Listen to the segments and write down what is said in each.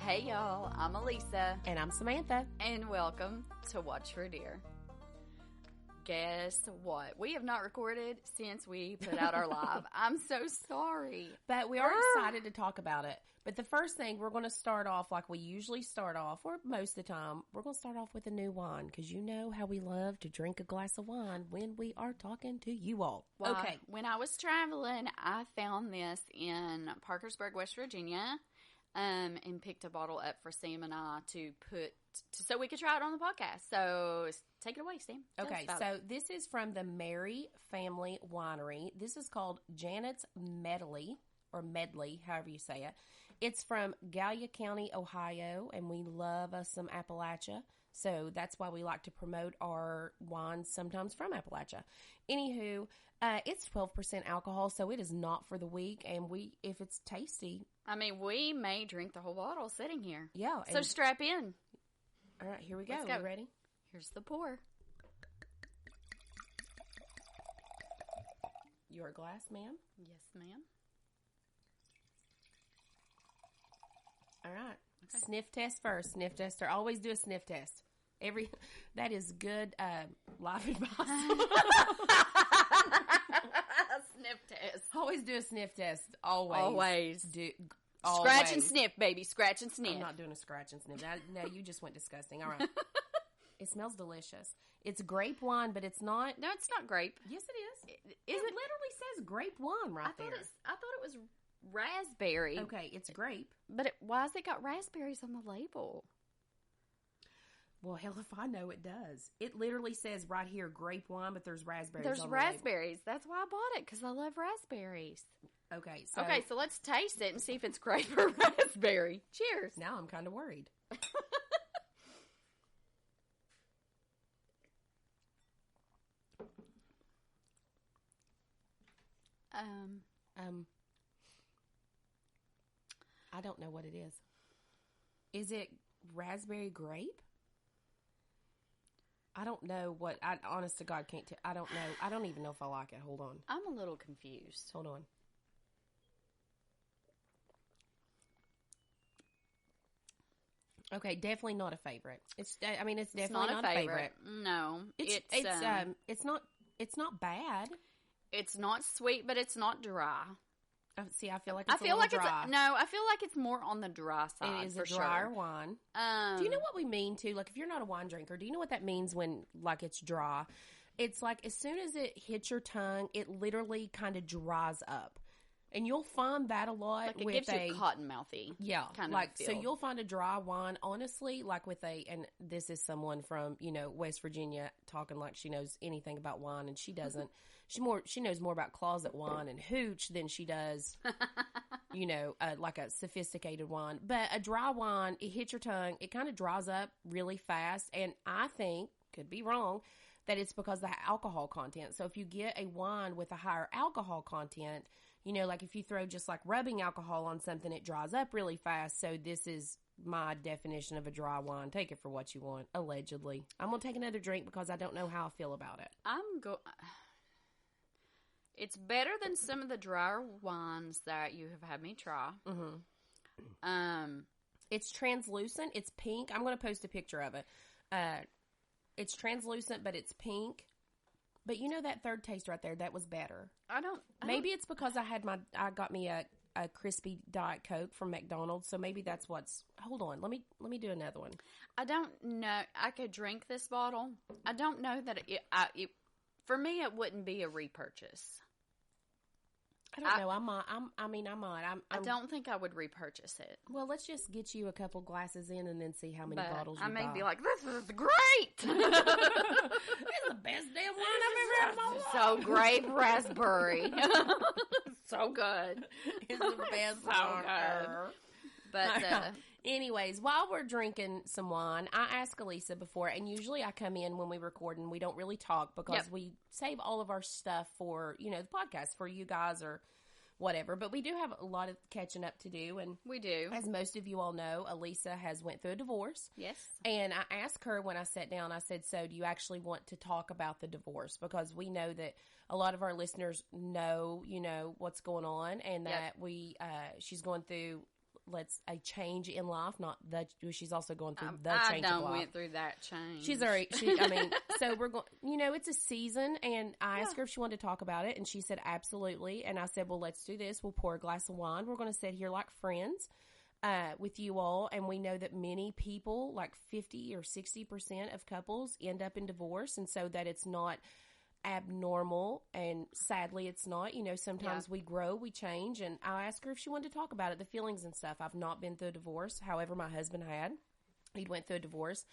Hey y'all, I'm Elisa. And I'm Samantha. And welcome to Watch for Deer. Guess what? We have not recorded since we put out our live. I'm so sorry. But we are excited to talk about it. But the first thing, we're going to start off like we usually start off, or most of the time, we're going to start off with a new wine. Because you know how we love to drink a glass of wine when we are talking to you all. Well, okay. When I was traveling, I found this in Parkersburg, West Virginia. And picked a bottle up for Sam and I to put, so we could try it on the podcast. So take it away, Sam. Okay, so this is from the Mary Family Winery. This is called Janet's Medley, or Medley, however you say it. It's from Gallia County, Ohio, and we love us some Appalachia. So that's why we like to promote our wines sometimes from Appalachia. Anywho, it's 12% alcohol, so it is not for the weak. And if it's tasty. I mean, we may drink the whole bottle sitting here. Yeah. So strap in. All right, here we go. Let's go. You ready? Here's the pour. Your glass, ma'am? Yes, ma'am. All right. Okay. Sniff test first. Sniff tester. Always do a sniff test. That is good life advice. Sniff test. Always do a sniff test. Always. Always. Always. Scratch and sniff, baby. Scratch and sniff. I'm not doing a scratch and sniff. No, you just went disgusting. All right. It smells delicious. It's grape wine, but it's not. No, it's not grape. Yes, it is. It literally says grape wine right there. I thought it was raspberry. Okay, it's grape. But why has it got raspberries on the label? Well, hell if I know, it does. It literally says right here grape wine, but there's raspberries on the raspberries. label. That's why I bought it, because I love raspberries. Okay, so let's taste it and see if it's grape or raspberry. Cheers. Now I'm kind of worried. I don't know what it is. Is it raspberry grape? I don't know what. I honest to God can't. I don't know. I don't even know if I like it. Hold on. I'm a little confused. Hold on. Okay, definitely not a favorite. It's definitely not a favorite. No, it's not bad. It's not sweet, but it's not dry. See, I feel like it's a little dry. I feel like it's more on the dry side. It is a drier wine. Do you know what we mean too? Like, if you're not a wine drinker, do you know what that means when like it's dry? It's like as soon as it hits your tongue, it literally kind of dries up. And you'll find that a lot like it with gives you cotton mouthy. Yeah. Kind like, of feel. So you'll find a dry wine, honestly, like with and this is someone from, West Virginia talking like she knows anything about wine, and she doesn't. She knows more about closet wine and hooch than she does, like a sophisticated wine. But a dry wine, it hits your tongue, it kind of dries up really fast. And I think, could be wrong, that it's because of the alcohol content. So if you get a wine with a higher alcohol content, like if you throw just like rubbing alcohol on something, it dries up really fast. So this is my definition of a dry wine. Take it for what you want, allegedly. I'm going to take another drink because I don't know how I feel about it. It's better than some of the drier wines that you have had me try. Mm-hmm. It's translucent. It's pink. I'm going to post a picture of it. It's translucent, but it's pink. But that third taste right there, that was better. Maybe it's because I got me a crispy Diet Coke from McDonald's, so maybe that's what's. Hold on, let me do another one. I don't know. I could drink this bottle. I don't know that for me it wouldn't be a repurchase. I don't know. I might. I don't think I would repurchase it. Well, let's just get you a couple glasses in and then see how many bottles you buy. I may be like, this is great. It's the best damn wine I've ever had in my life. So grape raspberry. So good. It's the best wine ever. But anyways, while we're drinking some wine, I ask Elisa before, and usually I come in when we record and we don't really talk because we save all of our stuff for, the podcast for you guys or whatever. But we do have a lot of catching up to do. And we do. As most of you all know, Elisa has went through a divorce. Yes. And I asked her when I sat down, I said, so do you actually want to talk about the divorce? Because we know that a lot of our listeners know, what's going on and that she's going through a change in life, not that she's also going through the change I of done life. went through that change. She's already, so we're going, it's a season, and I asked her if she wanted to talk about it, and she said absolutely, and I said, well, let's do this. We'll pour a glass of wine. We're going to sit here like friends with you all, and we know that many people, like 50 or 60% of couples, end up in divorce, and so that it's not abnormal, and sadly it's not. Sometimes we grow, we change, and I asked her if she wanted to talk about it, the feelings and stuff. I've not been through a divorce. However, my husband had. He went through a divorce.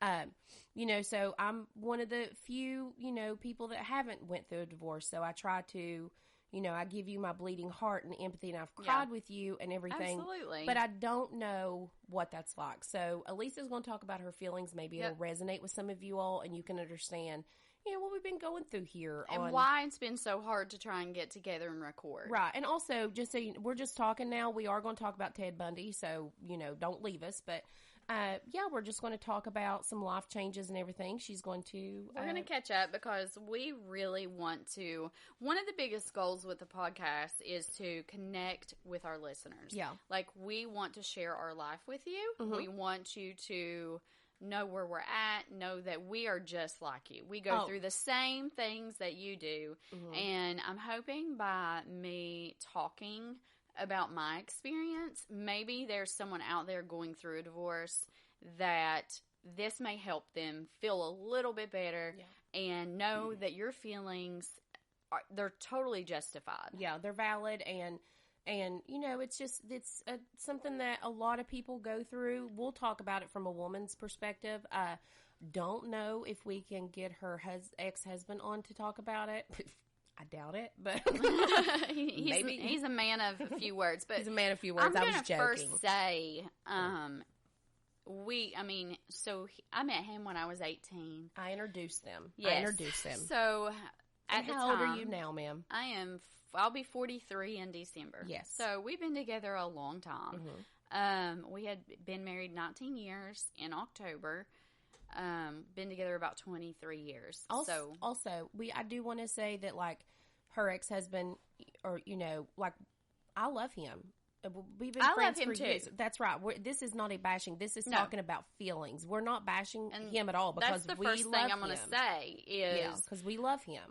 So I'm one of the few, people that haven't went through a divorce. So I try to, I give you my bleeding heart and empathy, and I've cried with you and everything. Absolutely. But I don't know what that's like. So Elisa's going to talk about her feelings. Maybe it'll resonate with some of you all, and you can understand what we've been going through here. And why it's been so hard to try and get together and record. Right. And also, just so we're just talking now. We are going to talk about Ted Bundy, so, don't leave us. But, we're just going to talk about some life changes and everything. She's going to... We're going to catch up because we really want to... One of the biggest goals with the podcast is to connect with our listeners. Yeah. Like, we want to share our life with you. Mm-hmm. We want you to... know where we're at, know that we are just like you. We go through the same things that you do. Mm-hmm. And I'm hoping by me talking about my experience, maybe there's someone out there going through a divorce that this may help them feel a little bit better and know that your feelings, they're totally justified. Yeah, they're valid, and it's something that a lot of people go through. We'll talk about it from a woman's perspective. Don't know if we can get her ex-husband on to talk about it. I doubt it, but maybe. He's a man of a few words. But he's a man of a few words. I was joking. First say, I met him when I was 18. I introduced them. Yes. So at the how time, old are you now, ma'am? I'll be 43 in December. Yes. So we've been together a long time. Mm-hmm. We had been married 19 years in October. Been together about 23 years. Also, I do want to say that, like, her ex-husband, or, I love him. We've been friends for years. That's right. This is not a bashing. This is talking about feelings. We're not bashing him at all because that's the first thing I'm going to say is because we love him.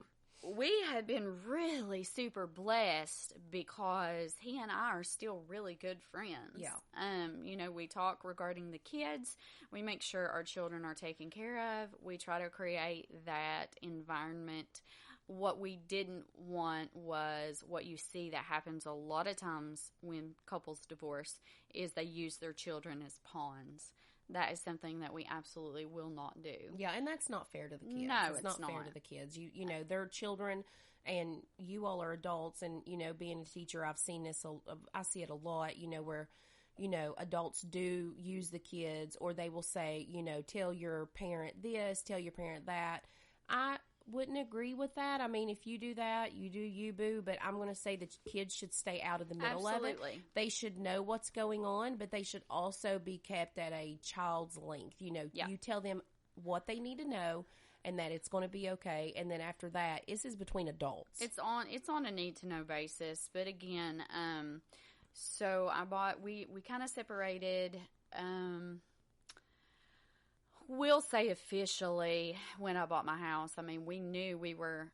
We have been really super blessed because he and I are still really good friends. Yeah. We talk regarding the kids. We make sure our children are taken care of. We try to create that environment. What we didn't want was what you see that happens a lot of times when couples divorce is they use their children as pawns. That is something that we absolutely will not do. Yeah, and that's not fair to the kids. No, it's not fair to the kids. You know, they're children, and you all are adults. And being a teacher, I've seen this. I see it a lot. Where adults do use the kids, or they will say, tell your parent this, tell your parent that. I wouldn't agree with that. I mean, if you do that, you do you, boo. But I'm going to say that kids should stay out of the middle of it. They should know what's going on, but they should also be kept at a child's length. You tell them what they need to know and that it's going to be okay. And then after that, this is between adults. It's on a need to know basis. But again, so we kind of separated, we'll say officially when I bought my house. I mean, we knew we were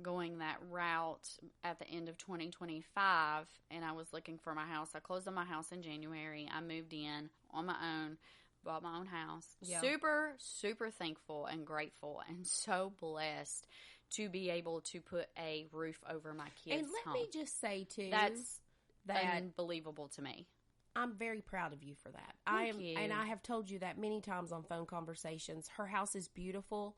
going that route at the end of 2025, and I was looking for my house. I closed on my house in January. I moved in on my own, bought my own house. Yeah. Super, super thankful and grateful and so blessed to be able to put a roof over my kids' And let me just say, too, that's unbelievable to me. I'm very proud of you for that. Thank you. And I have told you that many times on phone conversations. Her house is beautiful.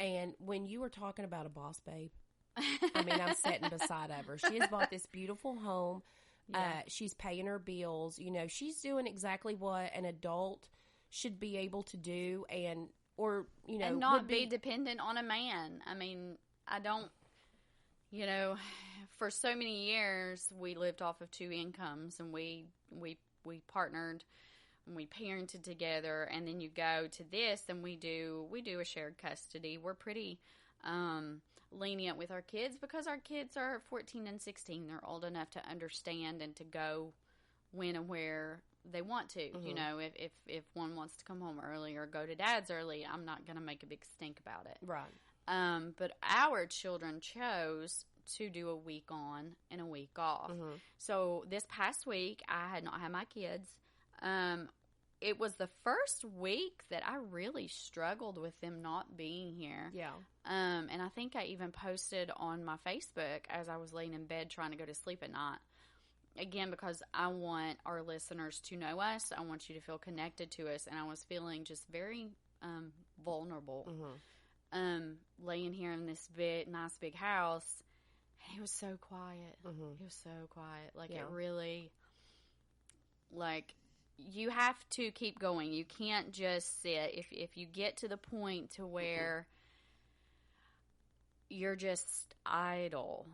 And when you were talking about a boss babe, I mean, I'm sitting beside of her. She has bought this beautiful home. Yeah. She's paying her bills. She's doing exactly what an adult should be able to do and not be dependent on a man. I mean, I don't, for so many years we lived off of two incomes, and we partnered and we parented together, and then you go to this and we do a shared custody. We're pretty lenient with our kids because our kids are 14 and 16. They're old enough to understand and to go when and where they want to. You know, if one wants to come home early or go to dad's early, I'm not going to make a big stink about it. Right. But our children chose to do a week on and a week off. So this past week, I had not had my kids. It was the first week that I really struggled with them not being here. Yeah. And I think I even posted on my Facebook as I was laying in bed trying to go to sleep at night. Again, because I want our listeners to know us. I want you to feel connected to us. And I was feeling just very vulnerable. Laying here in this nice big house. And it was so quiet. It was so quiet. Like, it really, like, you have to keep going. You can't just sit. If you get to the point to where you're just idle,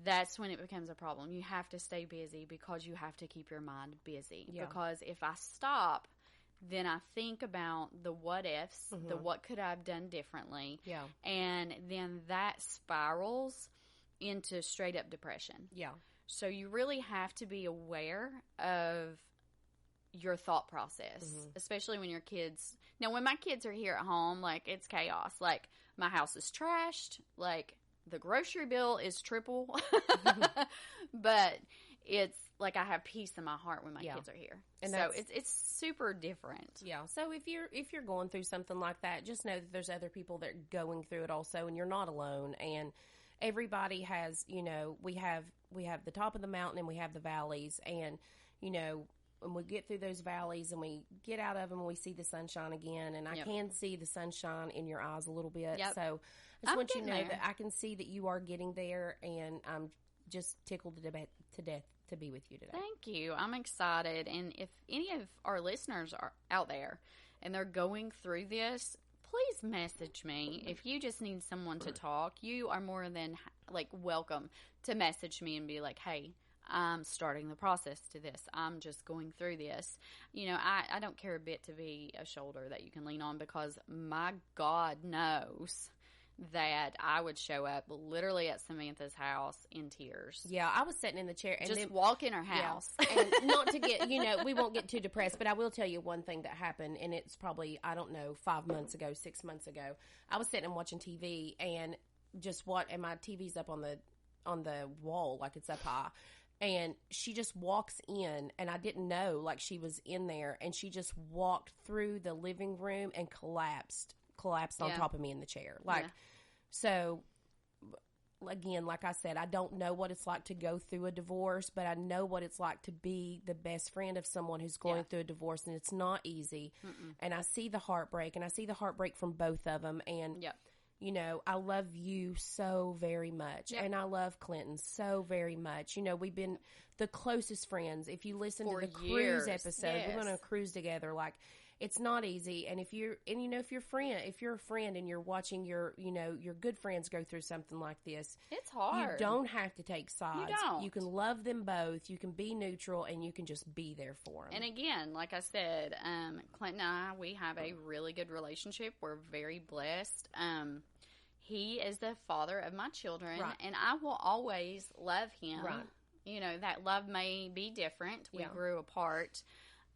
that's when it becomes a problem. You have to stay busy because you have to keep your mind busy. Because if I stop, then I think about the what ifs, the what could I have done differently. And then that spirals into straight up depression. So you really have to be aware of your thought process, especially when your kids. Now, when my kids are here at home, like, it's chaos. Like, my house is trashed. Like, the grocery bill is triple. But it's like I have peace in my heart when my kids are here. And so it's super different. Yeah. So if you're going through something like that, just know that there's other people that are going through it also, and you're not alone. And everybody has, you know, we have the top of the mountain and we have the valleys, and, you know, when we get through those valleys and we get out of them, we see the sunshine again. And I can see the sunshine in your eyes a little bit. So I just want you to know that I can see that you are getting there, and I'm just tickled to death to be with you today. Thank you. I'm excited. And if any of our listeners are out there and they're going through this, please message me. If you just need someone to talk, you are more than welcome to message me and be like, hey, I'm starting the process to this. I'm just going through this. You know, I don't care a bit to be a shoulder that you can lean on, because my God knows that I would show up literally at Samantha's house in tears. Yeah, I was sitting in the chair and just walk in her house. Yeah. And not to get, you know, we won't get too depressed, but I will tell you one thing that happened, and it's probably, I don't know, 5 months ago, 6 months ago. I was sitting and watching TV, and and my TV's up on the wall, like it's up high. And she just walks in, and I didn't know, like, she was in there, and she just walked through the living room and collapsed on top of me in the chair. So, again, like I said, I don't know what it's like to go through a divorce, but I know what it's like to be the best friend of someone who's going through a divorce, and it's not easy. And I see the heartbreak, and I see the heartbreak from both of them, and you know, I love you so very much. And I love Clinton so very much. You know, we've been the closest friends. If you listen to the cruise episode, we went on a cruise together. Like, it's not easy. And if you're a friend and you're watching your good friends go through something like this, it's hard. You don't have to take sides. You don't. You can love them both. You can be neutral, and you can just be there for them. And again, like I said, Clinton and I, we have a really good relationship. We're very blessed. He is the father of my children, and I will always love him. You know, that love may be different. We grew apart.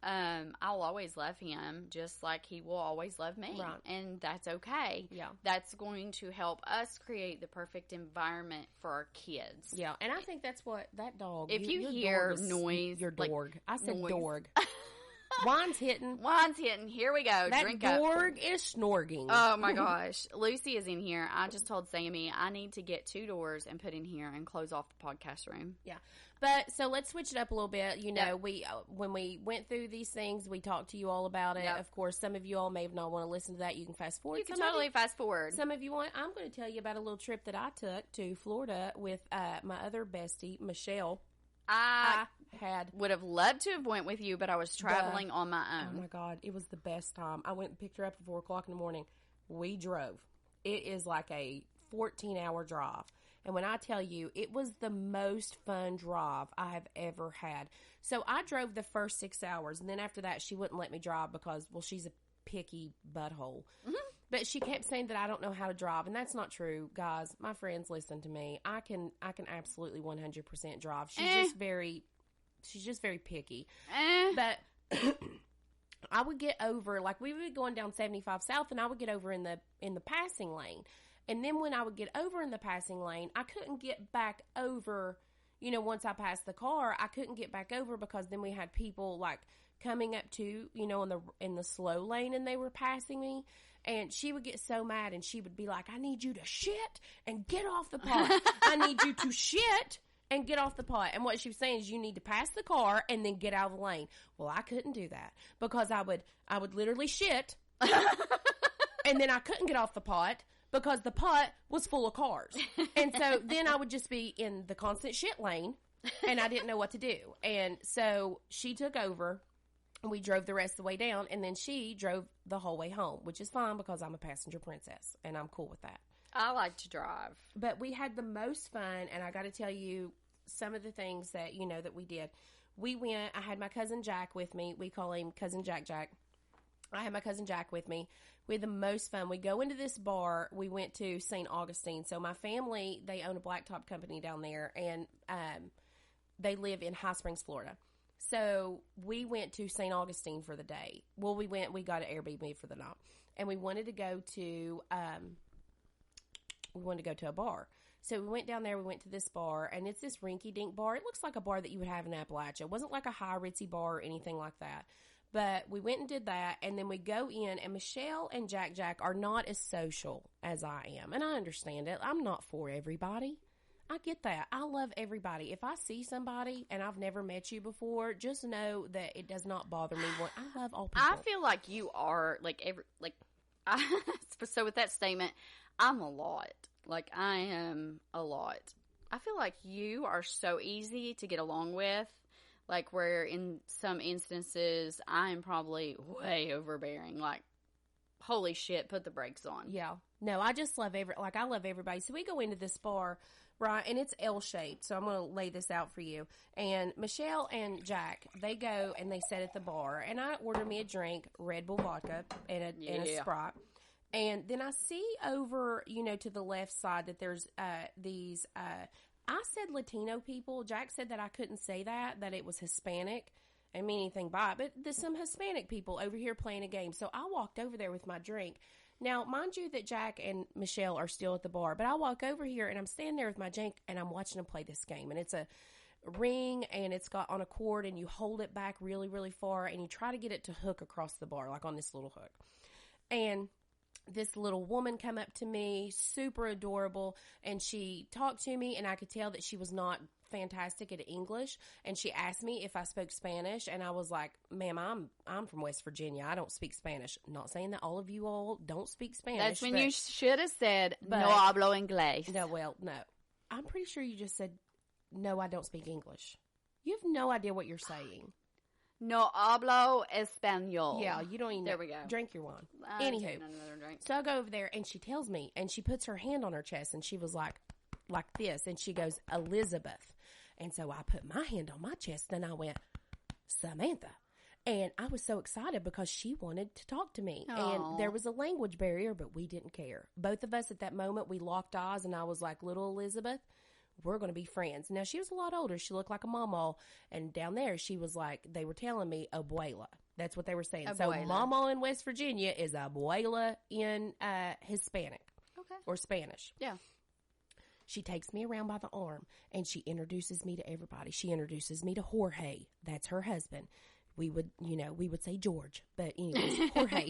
I'll always love him just like he will always love me. And that's okay. That's going to help us create the perfect environment for our kids. And I think that's what that dog. If you hear noise, your dog. I said dog. Wine's hitting. Here we go. That Drink up. dog is snorting. Oh, my gosh. Lucy is in here. I just told Sammy I need to get 2 doors and put in here and close off the podcast room. But, so let's switch it up a little bit. You know, we when we went through these things, we talked to you all about it. Of course, some of you all may not want to listen to that. You can fast forward. You can totally fast forward. Some of you want. I'm going to tell you about a little trip that I took to Florida with my other bestie, Michelle. I would have loved to have went with you, but I was traveling on my own. Oh my God, it was the best time. I went and picked her up at 4 o'clock in the morning. We drove. It is like a 14-hour drive. And when I tell you, it was the most fun drive I have ever had. So I drove the first 6 hours, and then after that, she wouldn't let me drive because, well, she's a picky butthole. But she kept saying that I don't know how to drive, and that's not true, guys. My friends, listen to me. I can absolutely 100% drive. She's just very she's just very picky. Eh. But I would get over, like we would be going down 75 South, and I would get over in the passing lane. And then when I would get over in the passing lane, I couldn't get back over, you know, once I passed the car, I couldn't get back over because then we had people like coming up to, you know, in the slow lane, and they were passing me. And she would get so mad, and she would be like, I need you to shit and get off the pot. I need you to shit and get off the pot. And what she was saying is you need to pass the car and then get out of the lane. Well, I couldn't do that because I would literally shit and then I couldn't get off the pot because the pot was full of cars. And so then I would just be in the constant shit lane, and I didn't know what to do. And so she took over, and we drove the rest of the way down, and then she drove the whole way home, which is fine because I'm a passenger princess, and I'm cool with that. I like to drive. But we had the most fun, and I got to tell you some of the things that, you know, that we did. We went, I had my cousin Jack with me. We call him Cousin Jack Jack. I had my cousin Jack with me. We had the most fun. We go into this bar. We went to St. Augustine. So my family, they own a blacktop company down there, and they live in High Springs, Florida. So we went to St. Augustine for the day. Well, we got an Airbnb for the night, and we wanted to go to a bar. So we went down there. We went to this bar, and it's this rinky-dink bar. It looks like a bar that you would have in Appalachia. It wasn't like a high ritzy bar or anything like that. But we went and did that, and then we go in, and Michelle and Jack Jack are not as social as I am. And I understand it. I'm not for everybody. I get that. I love everybody. If I see somebody and I've never met you before, just know that it does not bother me. I love all people. I feel like you are, so with that statement, I'm a lot. Like, I am a lot. I feel like you are so easy to get along with. Like, where in some instances, I am probably way overbearing. Like, holy shit, put the brakes on. Yeah. No, I just love I love everybody. So we go into this bar, right, and it's L-shaped. So I'm going to lay this out for you. And Michelle and Jack, they go and they sit at the bar. And I order me a drink, Red Bull vodka, and a Sprite. And then I see over, you know, to the left side that there's these... I said Latino people. Jack said that I couldn't say that it was Hispanic. I mean anything by it. But there's some Hispanic people over here playing a game. So I walked over there with my drink. Now, mind you that Jack and Michelle are still at the bar. But I walk over here, and I'm standing there with my drink, and I'm watching them play this game. And it's a ring, and it's got on a cord, and you hold it back really, really far, and you try to get it to hook across the bar, like on this little hook. And this little woman come up to me, super adorable, and she talked to me, and I could tell that she was not fantastic at English, and she asked me if I spoke Spanish, and I was like, ma'am, I'm from West Virginia. I don't speak Spanish. Not saying that all of you all don't speak Spanish. That's when you should have said, no hablo inglés. No, well, no. I'm pretty sure you just said, no, I don't speak English. You have no idea what you're saying. No hablo español. Yeah, you don't even know. There we go. Drink your wine. Anywho, so I go over there, and she tells me, and she puts her hand on her chest, and she was like this, and she goes, Elizabeth. And so I put my hand on my chest, and I went, Samantha. And I was so excited because she wanted to talk to me. Aww. And there was a language barrier, but we didn't care. Both of us at that moment, we locked eyes, and I was like, little Elizabeth, we're going to be friends. Now, she was a lot older. She looked like a mama. And down there, she was like, they were telling me abuela. That's what they were saying. Abuela. So, mama in West Virginia is abuela in Hispanic. Okay. Or Spanish. Yeah. She takes me around by the arm, and she introduces me to everybody. She introduces me to Jorge. That's her husband. We would say George. But anyways, Jorge.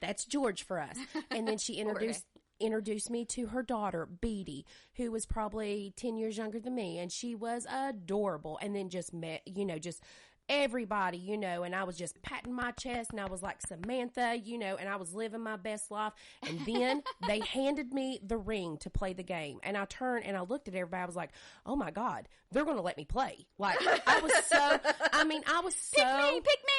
That's George for us. And then she introduced me to her daughter, Beatty, who was probably 10 years younger than me, and she was adorable. And then just met, just everybody, and I was just patting my chest, and I was like, Samantha, and I was living my best life. And then they handed me the ring to play the game. And I turned and I looked at everybody. I was like, oh my God, they're going to let me play. Like, I was so, pick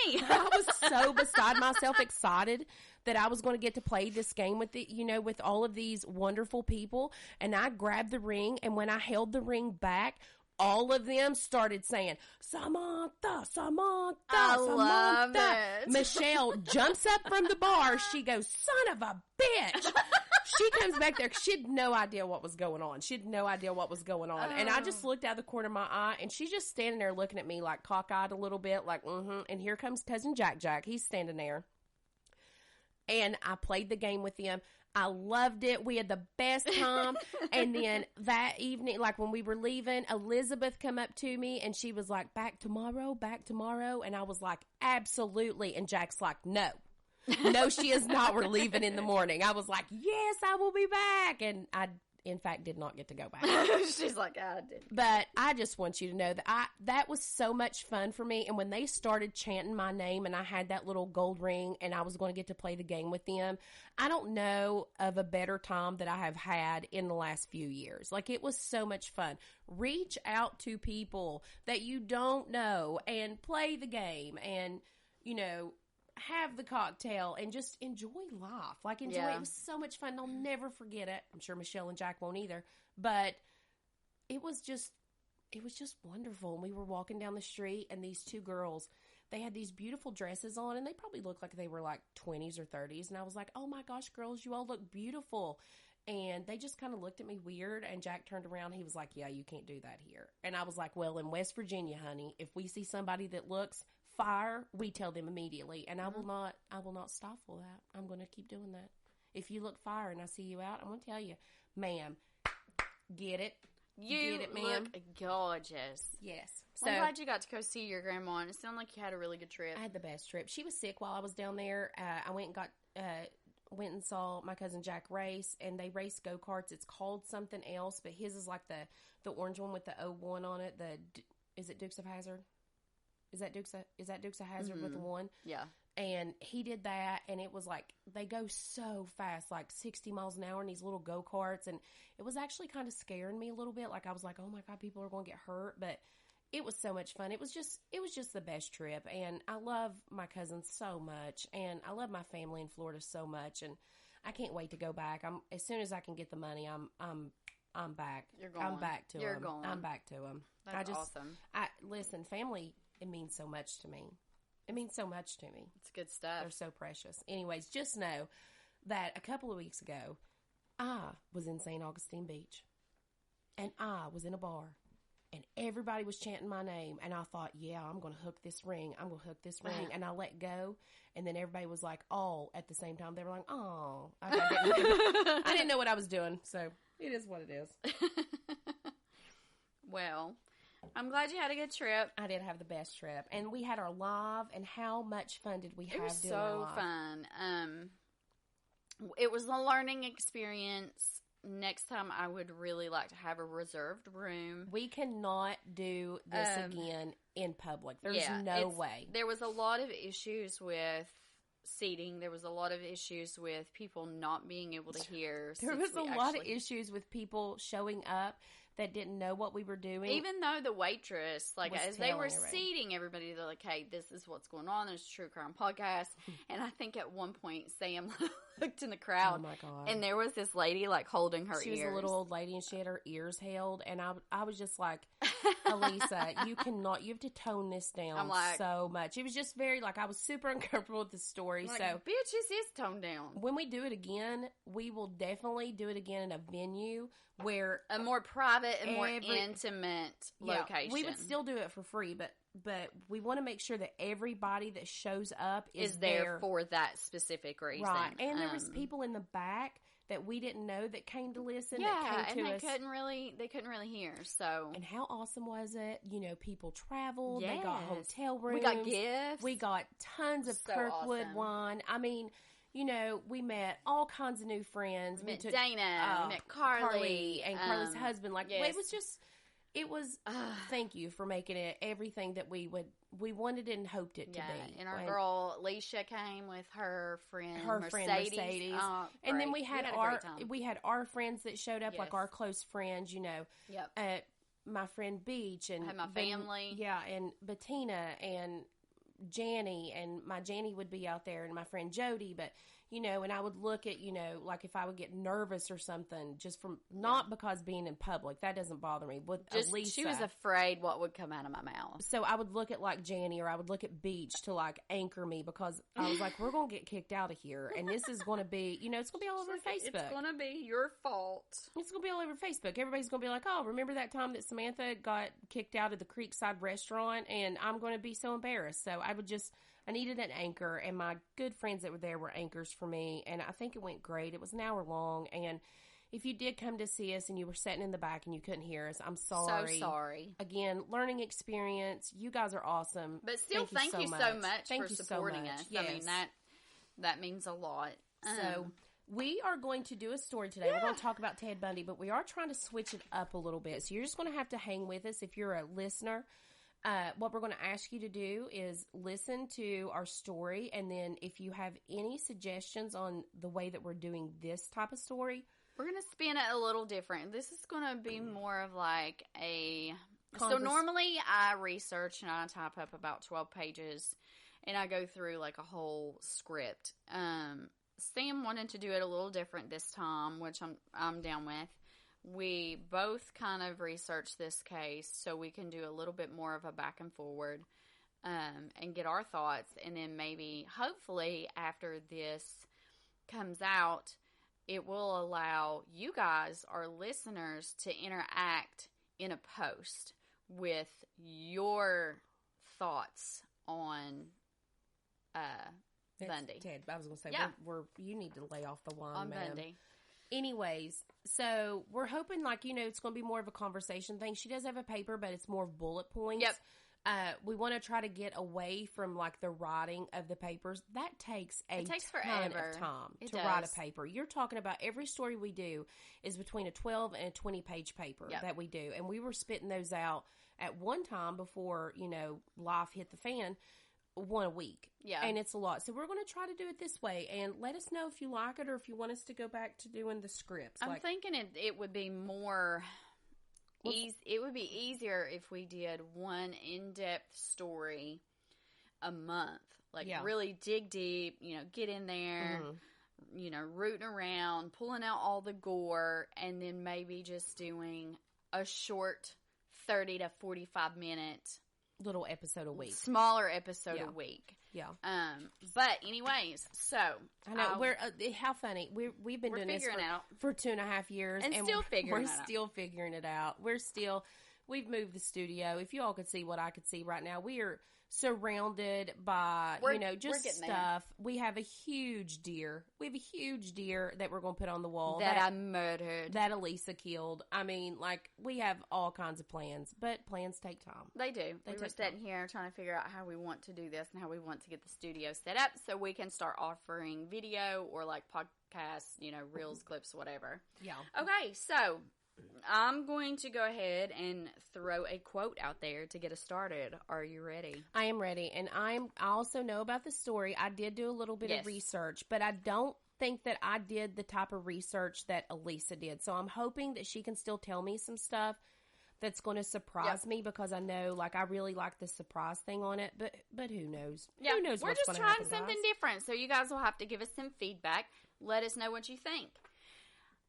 me. I was so beside myself excited that I was going to get to play this game with with all of these wonderful people. And I grabbed the ring, and when I held the ring back, all of them started saying, Samantha, Samantha, I Samantha. love it. Michelle jumps up from the bar. She goes, son of a bitch. She comes back there. She had no idea what was going on. And I just looked out the corner of my eye, and she's just standing there looking at me like cockeyed a little bit, like, And here comes cousin Jack. He's standing there. And I played the game with them. I loved it. We had the best time. And then that evening, like when we were leaving, Elizabeth come up to me and she was like, back tomorrow. And I was like, absolutely. And Jack's like, no, she is not. We're leaving in the morning. I was like, yes, I will be back. And I, in fact, did not get to go back. She's like, I did. But I just want you to know that that was so much fun for me. And when they started chanting my name and I had that little gold ring and I was going to get to play the game with them, I don't know of a better time that I have had in the last few years. Like, it was so much fun. Reach out to people that you don't know and play the game and, have the cocktail and just enjoy life. Like, enjoy it. It was so much fun. I'll never forget it. I'm sure Michelle and Jack won't either. But it was just wonderful. And we were walking down the street and these two girls, they had these beautiful dresses on and they probably looked like they were like 20s or 30s. And I was like, oh my gosh, girls, you all look beautiful. And they just kind of looked at me weird. And Jack turned around. He was like, yeah, you can't do that here. And I was like, well, in West Virginia, honey, if we see somebody that looks fire, we tell them immediately. And I will not stifle that. I'm going to keep doing that. If you look fire and I see you out, I'm going to tell you, ma'am, get it. You get it, ma'am. look gorgeous. Yes. So I'm glad you got to go see your grandma, and it sounded like you had a really good trip. I had the best trip. She was sick while I was down there. I went and saw my cousin Jack race, and they race go-karts. It's called something else, but his is like the orange one with the 01 on it. Is it Dukes of Hazzard? Is that Dukes of Hazzard with the one? Yeah. And he did that, and it was like, they go so fast, like 60 miles an hour in these little go-karts, and it was actually kind of scaring me a little bit. Like, I was like, oh my God, people are going to get hurt, but it was so much fun. It was just the best trip, and I love my cousins so much, and I love my family in Florida so much, and I can't wait to go back. As soon as I can get the money, I'm back. You're going. I'm back to them. You're going. I'm back to them. That's awesome. Listen, family, it means so much to me. It means so much to me. It's good stuff. They're so precious. Anyways, just know that a couple of weeks ago, I was in St. Augustine Beach, and I was in a bar, and everybody was chanting my name, and I thought, yeah, I'm going to hook this ring. And I let go, and then everybody was like, all at the same time. They were like, oh. I didn't know what I was doing, so it is what it is. Well, I'm glad you had a good trip. I did have the best trip. And we had our live, and how much fun did we have doing It was so fun. It was a learning experience. Next time, I would really like to have a reserved room. We cannot do this again in public. There's no way. There was a lot of issues with seating. There was a lot of issues with people not being able to hear. There was a lot of issues with people showing up that didn't know what we were doing. Even though the waitress, like, as they were seating everybody, they're like, hey, this is what's going on. There's a true crime podcast. And I think at one point, Sam looked in the crowd. Oh, my God. And there was this lady, like, holding her ears. She was a little old lady, and she had her ears held. And I was just like, Elisa, you have to tone this down so much. It was just very, like, I was super uncomfortable with the story. Like, so, bitch, this is toned down. When we do it again, we will definitely do it again in a venue where a more private and more intimate location. We would still do it for free, but we want to make sure that everybody that shows up is there for that specific reason. Right. And there was people in the back that we didn't know that came to listen. They couldn't really hear. So, and how awesome was it? People traveled. Yes. They got hotel rooms. We got gifts. We got tons of Kirkwood wine. I mean, we met all kinds of new friends. We met Dana. We met Carly. And Carly's husband. Like, it was thank you for making it everything that we wanted and hoped it to be. And our girl Alicia came with her friend Mercedes. And then we had our friends that showed up, like our close friends, Yep. My friend Beach and I had my family. And Bettina and Janny, and my Janny would be out there, and my friend Jody. But and I would look at, like if I would get nervous or something, just from, not because being in public, that doesn't bother me. With Elisa, she was afraid what would come out of my mouth. So I would look at like Janny, or I would look at Beach to like anchor me, because I was like, we're going to get kicked out of here. And this is going to be, it's going to be all over Facebook. It's going to be your fault. It's going to be all over Facebook. Everybody's going to be like, oh, remember that time that Samantha got kicked out of the Creekside restaurant? And I'm going to be so embarrassed. So I needed an anchor, and my good friends that were there were anchors for me, and I think it went great. It was an hour long, and if you did come to see us and you were sitting in the back and you couldn't hear us, I'm sorry. So sorry. Again, learning experience. You guys are awesome. But still, thank you so much for supporting us. Yes. I mean, that means a lot. So we are going to do a story today. We're going to talk about Ted Bundy, but we are trying to switch it up a little bit. So you're just going to have to hang with us if you're a listener. What we're going to ask you to do is listen to our story, and then if you have any suggestions on the way that we're doing this type of story, we're going to spin it a little different. This is going to be more of like so normally I research and I type up about 12 pages and I go through like a whole script. Sam wanted to do it a little different this time, which I'm down with. We both kind of researched this case so we can do a little bit more of a back and forward and get our thoughts. And then maybe, hopefully, after this comes out, it will allow you guys, our listeners, to interact in a post with your thoughts on Bundy. Ted, I was going to say, Yeah. you need to lay off the wine, On ma'am. Bundy. Anyways, so we're hoping, like, it's going to be more of a conversation thing. She does have a paper, but it's more bullet points. Yep. We want to try to get away from, like, the writing of the papers. That takes ton forever. of time It to does. write a paper. You're talking about every story we do is between a 12 and a 20-page paper that we do. And we were spitting those out at one time before, life hit the fan, one a week. Yeah. And it's a lot. So we're going to try to do it this way. And let us know if you like it or if you want us to go back to doing the scripts. I'm thinking it would be more it would be easier if we did one in-depth story a month. Like really dig deep, get in there, rooting around, pulling out all the gore, and then maybe just doing a short 30 to 45 minute little episode a week. Smaller episode a week. Yeah. But anyways, so I know we're how funny we've been doing this for 2.5 years and still figuring it out. We're still figuring it out. We've moved the studio. If you all could see what I could see right now, we are surrounded by, just stuff. There. We have a huge deer. We have a huge deer that we're going to put on the wall. That I murdered. That Elisa killed. I mean, like, we have all kinds of plans, but plans take time. They do. We're sitting here trying to figure out how we want to do this and how we want to get the studio set up so we can start offering video or, like, podcasts, reels, clips, whatever. Yeah. Okay, so I'm going to go ahead and throw a quote out there to get us started. Are you ready? I am ready. And I also know about the story. I did do a little bit of research, but I don't think that I did the type of research that Elisa did. So I'm hoping that she can still tell me some stuff that's going to surprise me, because I know, like, I really like the surprise thing on it, but who knows? Yeah. Who knows We're what's just going to trying happen, something guys? different. So you guys will have to give us some feedback. Let us know what you think.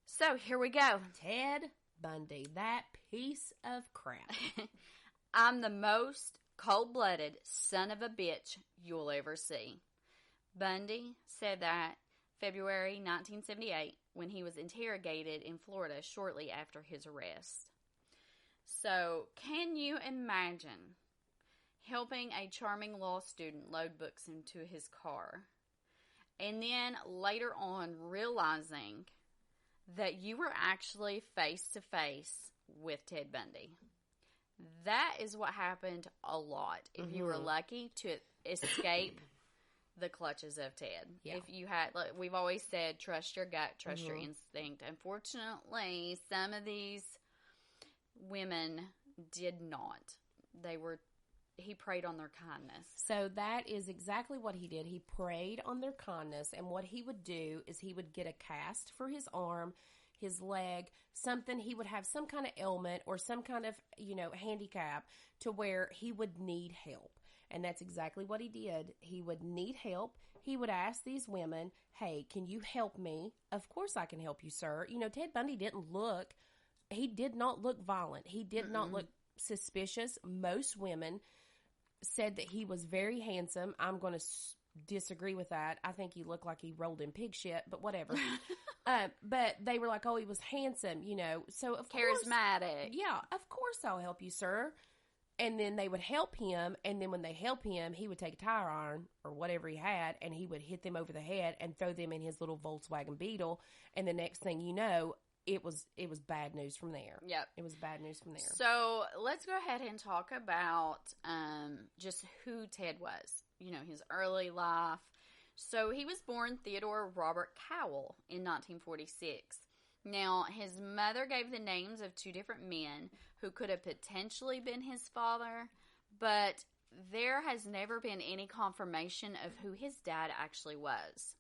So here we go. Ted Bundy, that piece of crap. I'm the most cold-blooded son of a bitch you'll ever see. Bundy said that February 1978 when he was interrogated in Florida shortly after his arrest. So, can you imagine helping a charming law student load books into his car and then later on realizing that you were actually face-to-face with Ted Bundy? That is what happened a lot. If you were lucky to escape the clutches of Ted. Yeah. If you had, like, we've always said, trust your gut, trust your instinct. Unfortunately, some of these women did not. He preyed on their kindness. So that is exactly what he did. He preyed on their kindness, and what he would do is he would get a cast for his arm, his leg, something. He would have some kind of ailment or some kind of, handicap to where he would need help. And that's exactly what he did. He would need help. He would ask these women, hey, can you help me? Of course I can help you, sir. You know, Ted Bundy did not look violent. He did not look suspicious. Most women said that he was very handsome. I'm going to disagree with that. I think he looked like he rolled in pig shit, but whatever. But they were like, oh, he was handsome, you know. So, of course. Charismatic. Yeah, of course I'll help you, sir. And then they would help him, and then when they help him, he would take a tire iron or whatever he had, and he would hit them over the head and throw them in his little Volkswagen Beetle. And the next thing you know, it was bad news from there. Yep. It was bad news from there. So let's go ahead and talk about just who Ted was. You know, his early life. So he was born Theodore Robert Cowell in 1946. Now, his mother gave the names of two different men who could have potentially been his father, but there has never been any confirmation of who his dad actually was.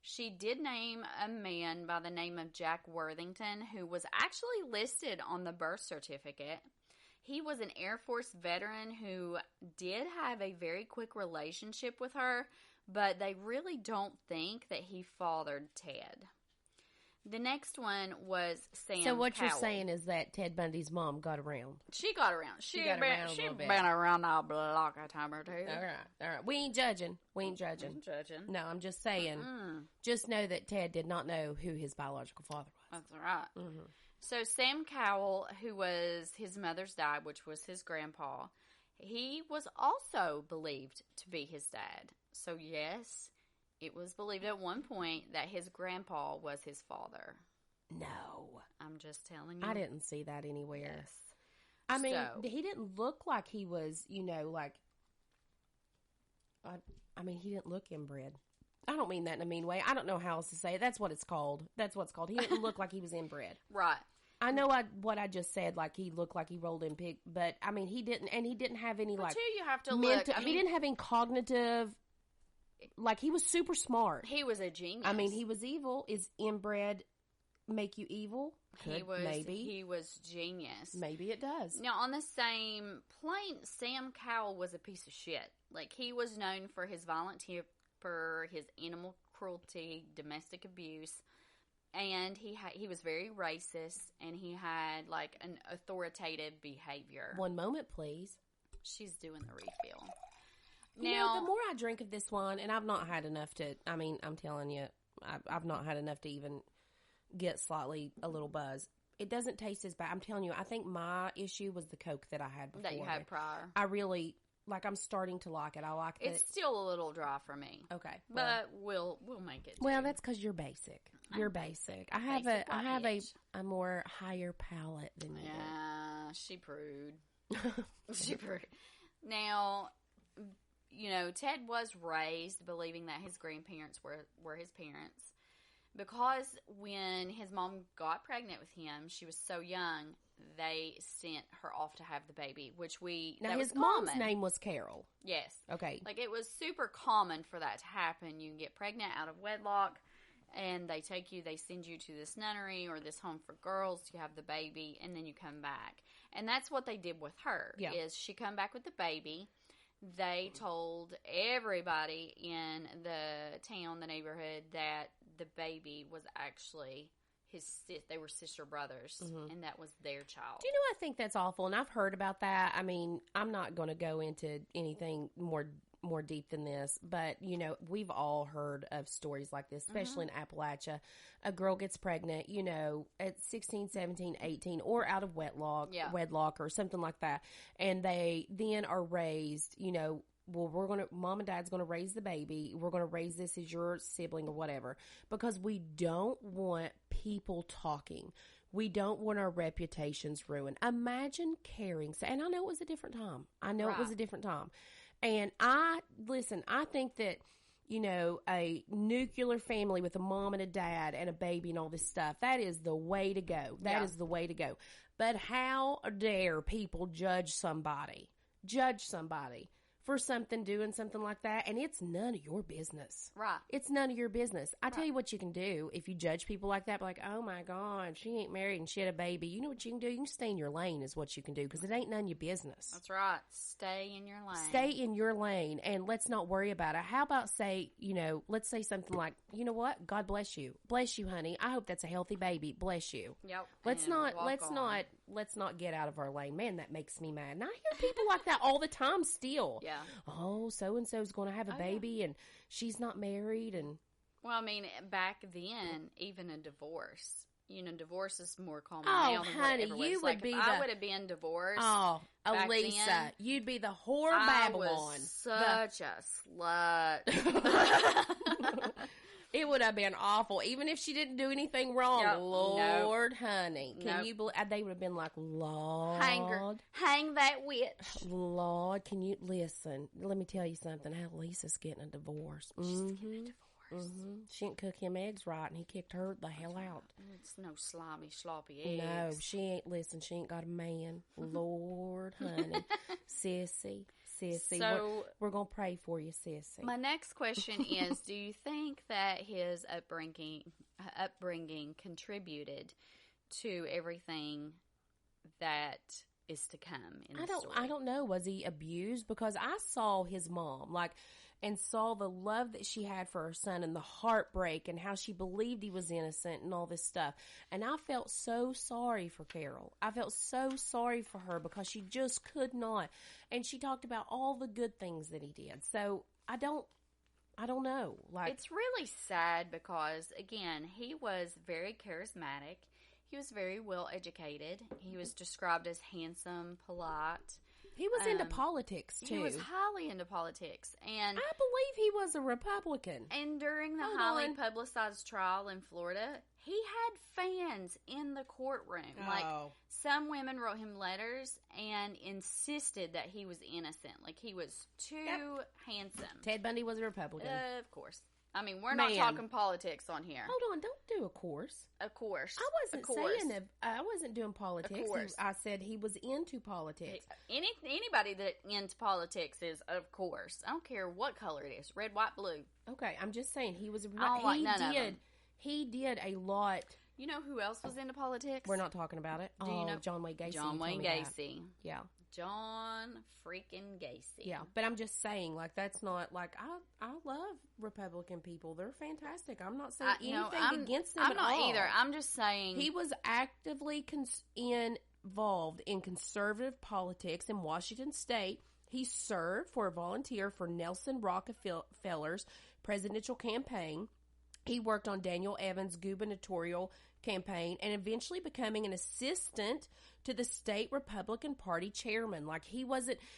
She did name a man by the name of Jack Worthington, who was actually listed on the birth certificate. He was an Air Force veteran who did have a very quick relationship with her, but they really don't think that he fathered Ted. The next one was Sam So what Cowell. you're saying is that Ted Bundy's mom got around. She got around. She got been, around a she little bit. been around our block a time or two. All right. We ain't judging. No, I'm just saying. Just know that Ted did not know who his biological father was. That's right. Mm-hmm. So Sam Cowell, who was his mother's dad, which was his grandpa, he was also believed to be his dad. So yes, it was believed at one point that his grandpa was his father. No. I'm just telling you. I didn't see that anywhere. Yes. I mean, he didn't look like he was, you know, like, I mean, he didn't look inbred. I don't mean that in a mean way. I don't know how else to say it. That's what it's called. That's what's called. He didn't look like he was inbred. Right. I know what I just said, like he looked like he rolled in pig, but I mean, he didn't, and he didn't have any, like, too, you have to look. he didn't have any cognitive, like, he was super smart. He was a genius. I mean, he was evil. Is inbred make you evil? He was genius. Maybe it does. Now, on the same plane, Sam Cowell was a piece of shit. Like, he was known for his violent temper, his animal cruelty, domestic abuse, and he was very racist, and he had, like, an authoritative behavior. One moment, please. She's doing the refill. You know, the more I drink of this wine, and I've not had enough to, I mean, I'm telling you, I've not had enough to even get slightly a little buzz. It doesn't taste as bad. I'm telling you, I think my issue was the Coke that I had before. That you had prior. I really, like, I'm starting to like it. I like it. It's still a little dry for me. Okay. But we'll make it. Well, that's because you're basic. You're basic. I have a more higher palate than you do. Yeah, she prude. She prude. Now, you know, Ted was raised believing that his grandparents were his parents. Because when his mom got pregnant with him, she was so young, they sent her off to have the baby, Now, his mom's name was Carol. Yes. Okay. Like, it was super common for that to happen. You can get pregnant out of wedlock, and they send you to this nunnery or this home for girls to have the baby, and then you come back. And that's what they did with her, is she come back with the baby. They told everybody in the town, the neighborhood, that the baby was actually they were sister brothers, and that was their child. Do you know, I think that's awful, and I've heard about that. I mean, I'm not going to go into anything more deep than this, but, you know, we've all heard of stories like this, especially in Appalachia. A girl gets pregnant, you know, at 16, 17, 18, or out of wedlock or something like that, and they then are raised, you know, well, mom and dad's going to raise the baby. We're going to raise this as your sibling or whatever, because we don't want people talking. We don't want our reputations ruined. Imagine caring. And I know it was a different time. And I think that, you know, a nuclear family with a mom and a dad and a baby and all this stuff, that is the way to go. That is the way to go. But how dare people judge somebody for doing something like that, and it's none of your business. Right. It's none of your business. I tell you what you can do if you judge people like that, like, oh my God, she ain't married and she had a baby. You know what you can do? You can stay in your lane is what you can do, because it ain't none of your business. That's right. Stay in your lane. Stay in your lane, and let's not worry about it. How about let's say something like, you know what? God bless you. Bless you, honey. I hope that's a healthy baby. Bless you. Yep. Let's not get out of our lane. Man, that makes me mad. And I hear people like that all the time still. Yeah. Oh, so-and-so's going to have a baby and she's not married. And well, I mean, back then, even a divorce, divorce is more common now than honey, whatever you was. would like, be if I would have been divorced. Oh, Elisa, then, you'd be the whore of Babylon. I was such a slut. It would have been awful, even if she didn't do anything wrong. Yep. Lord, honey, can Nope. you believe? They would have been like, Lord, hang that witch. Lord, can you listen? Let me tell you something. Lisa's getting a divorce. She's getting a divorce. Mm-hmm. She didn't cook him eggs right, and he kicked her the hell out. It's no slimy, sloppy eggs. No, she ain't. Listen, she ain't got a man. Lord, honey, sissy. So we're gonna pray for you, sissy. My next question is: do you think that his upbringing contributed to everything that is to come in the story? I don't know. Was he abused? Because I saw his mom, and saw the love that she had for her son and the heartbreak and how she believed he was innocent and all this stuff. And I felt so sorry for Carol. I felt so sorry for her because she just could not. And she talked about all the good things that he did. So I don't know. It's really sad because, again, he was very charismatic. He was very well educated. He was described as handsome, polite. He was into politics, too. He was highly into politics. And I believe he was a Republican. And during the highly publicized trial in Florida, he had fans in the courtroom. Oh. Like, some women wrote him letters and insisted that he was innocent. Like, he was too handsome. Ted Bundy was a Republican. Of course. I mean, we're not talking politics on here. Hold on, don't do a course. Of course. I wasn't doing politics. Of course. I said he was into politics. Anybody that into politics is, of course. I don't care what color it is. Red, white, blue. Okay, I'm just saying he was. He did a lot. You know who else was into politics? We're not talking about it. Do you know John Wayne Gacy? John Wayne Gacy. Yeah. John freaking Gacy. Yeah, but I'm just saying, that's not, I love Republican people. They're fantastic. I'm not saying anything against them at all. I'm not either. I'm just saying. He was actively involved in conservative politics in Washington State. He served for a volunteer for Nelson Rockefeller's presidential campaign. He worked on Daniel Evans' gubernatorial campaign and eventually becoming an assistant to the state Republican Party chairman.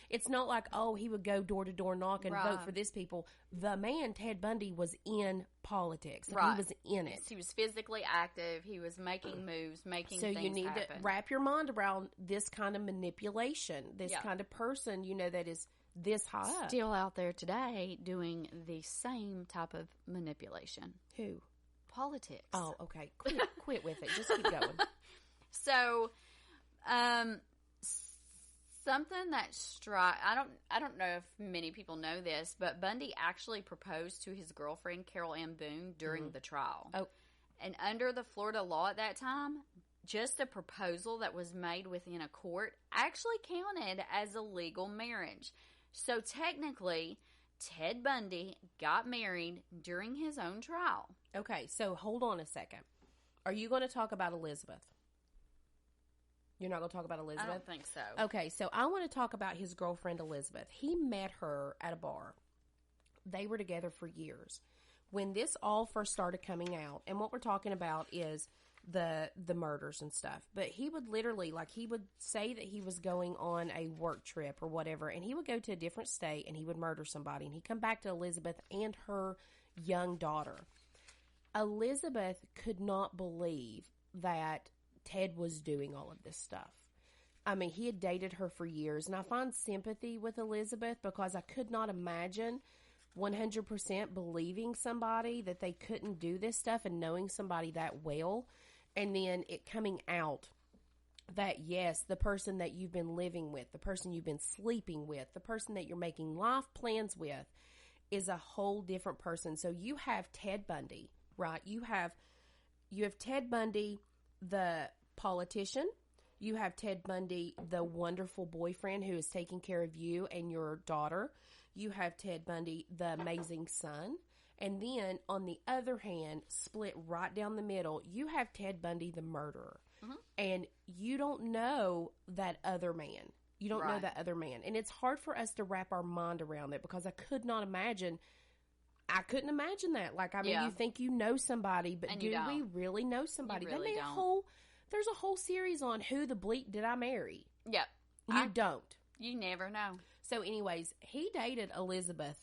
It's not like, he would go door to door knock and vote for this people. The man, Ted Bundy, was in politics. Right. He was in it. He was physically active. He was making moves, making things happen. So you need to wrap your mind around this kind of manipulation, this kind of person, that is this high up. Still out there today doing the same type of manipulation. Who? Politics. Oh, okay. Quit with it. Just keep going. So, something that I don't know if many people know this, but Bundy actually proposed to his girlfriend Carol Ann Boone during the trial. Oh. And under the Florida law at that time, just a proposal that was made within a court actually counted as a legal marriage. So technically, Ted Bundy got married during his own trial. Okay, so hold on a second. Are you going to talk about Elizabeth? You're not going to talk about Elizabeth? I don't think so. Okay, so I want to talk about his girlfriend Elizabeth. He met her at a bar. They were together for years. When this all first started coming out, and what we're talking about is the murders and stuff, but he would literally, he would say that he was going on a work trip or whatever, and he would go to a different state and he would murder somebody, and he'd come back to Elizabeth and her young daughter. Elizabeth could not believe that Ted was doing all of this stuff. I mean, he had dated her for years, and I find sympathy with Elizabeth because I could not imagine 100% believing somebody that they couldn't do this stuff and knowing somebody that well, and then it coming out that, yes, the person that you've been living with, the person you've been sleeping with, the person that you're making life plans with is a whole different person. So you have Ted Bundy, right? You have Ted Bundy, the politician. You have Ted Bundy, the wonderful boyfriend who is taking care of you and your daughter. You have Ted Bundy, the amazing son. And then, on the other hand, split right down the middle, you have Ted Bundy, the murderer. Mm-hmm. And you don't know that other man. You don't know that other man. And it's hard for us to wrap our mind around it because I couldn't imagine that. Like, I mean, you think you know somebody, but do we really know somebody? You really don't. There's a whole series on who the bleep did I marry. Yep. You don't. You never know. So anyways, he dated Elizabeth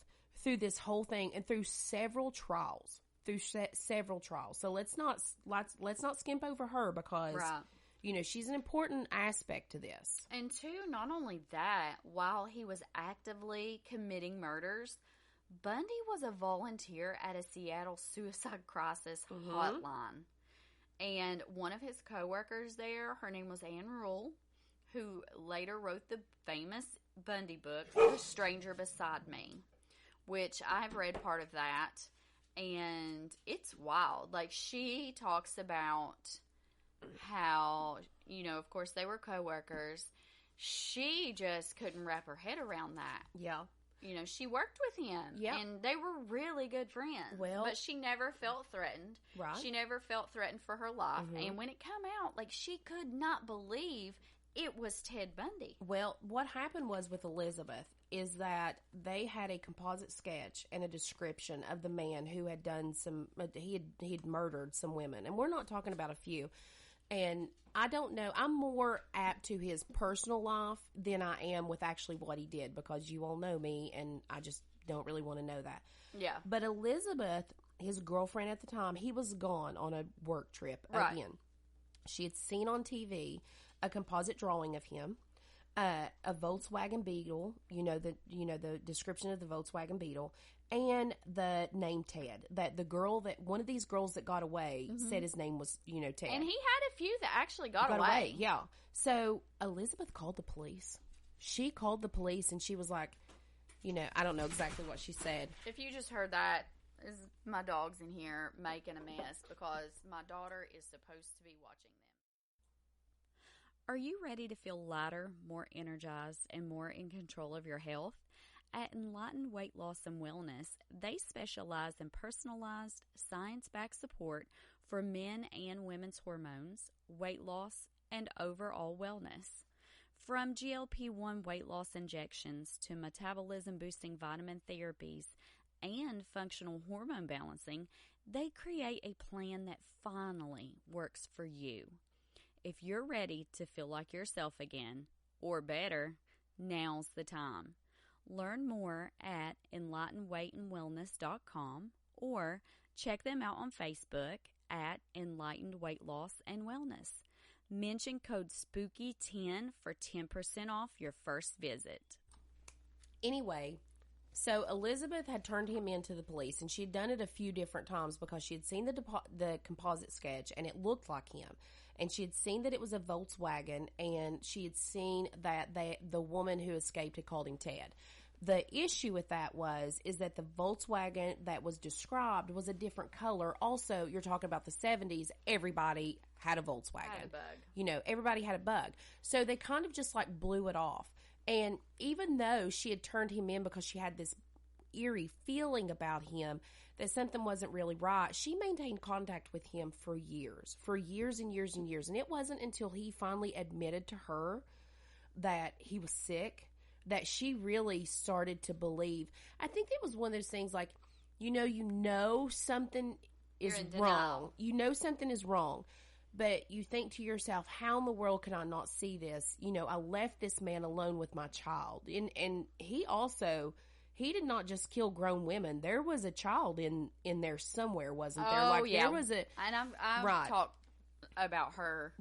through this whole thing and through several trials. So let's not skimp over her because she's an important aspect to this. And two, not only that, while he was actively committing murders, Bundy was a volunteer at a Seattle suicide crisis hotline. And one of his coworkers there, her name was Anne Rule, who later wrote the famous Bundy book, The Stranger Beside Me, which I've read part of that, and it's wild. Like, she talks about how, of course, they were coworkers. She just couldn't wrap her head around that. Yeah. She worked with him. Yeah. And they were really good friends. Well, but she never felt threatened. Right. She never felt threatened for her life. Mm-hmm. And when it came out, like, she could not believe it was Ted Bundy. Well, what happened was with Elizabeth is that they had a composite sketch and a description of the man who had done he'd murdered some women. And we're not talking about a few. And I don't know. I'm more apt to his personal life than I am with actually what he did because you all know me and I just don't really want to know that. Yeah. But Elizabeth, his girlfriend at the time, he was gone on a work trip again. She had seen on TV a composite drawing of him, a Volkswagen Beetle, the description of the Volkswagen Beetle, and the name Ted. One of these girls that got away said his name was, Ted. And he had a few that actually got away. Yeah. So Elizabeth called the police. She called the police and she was like, I don't know exactly what she said. If you just heard that, my dog's in here making a mess because my daughter is supposed to be watching them. Are you ready to feel lighter, more energized, and more in control of your health? At Enlightened Weight Loss and Wellness, they specialize in personalized, science-backed support for men and women's hormones, weight loss, and overall wellness. From GLP-1 weight loss injections to metabolism-boosting vitamin therapies and functional hormone balancing, they create a plan that finally works for you. If you're ready to feel like yourself again, or better, now's the time. Learn more at enlightenedweightandwellness.com or check them out on Facebook at Enlightened Weight Loss and Wellness. Mention code SPOOKY10 for 10% off your first visit. Anyway, so Elizabeth had turned him into the police, and she had done it a few different times because she had seen the composite sketch, and it looked like him. And she had seen that it was a Volkswagen, and she had seen that the woman who escaped had called him Ted. The issue with that is that the Volkswagen that was described was a different color. Also, you're talking about the 70s, everybody had a Volkswagen. Had a bug. Everybody had a bug. So they kind of just like blew it off. And even though she had turned him in because she had this eerie feeling about him that something wasn't really right, she maintained contact with him for years and years and years. And it wasn't until he finally admitted to her that he was sick that she really started to believe. I think it was one of those things like, something is wrong. You know something is wrong. But you think to yourself, how in the world can I not see this? I left this man alone with my child. And he did not just kill grown women. There was a child in there somewhere, wasn't there? Oh, yeah. There was a... And I've talked about her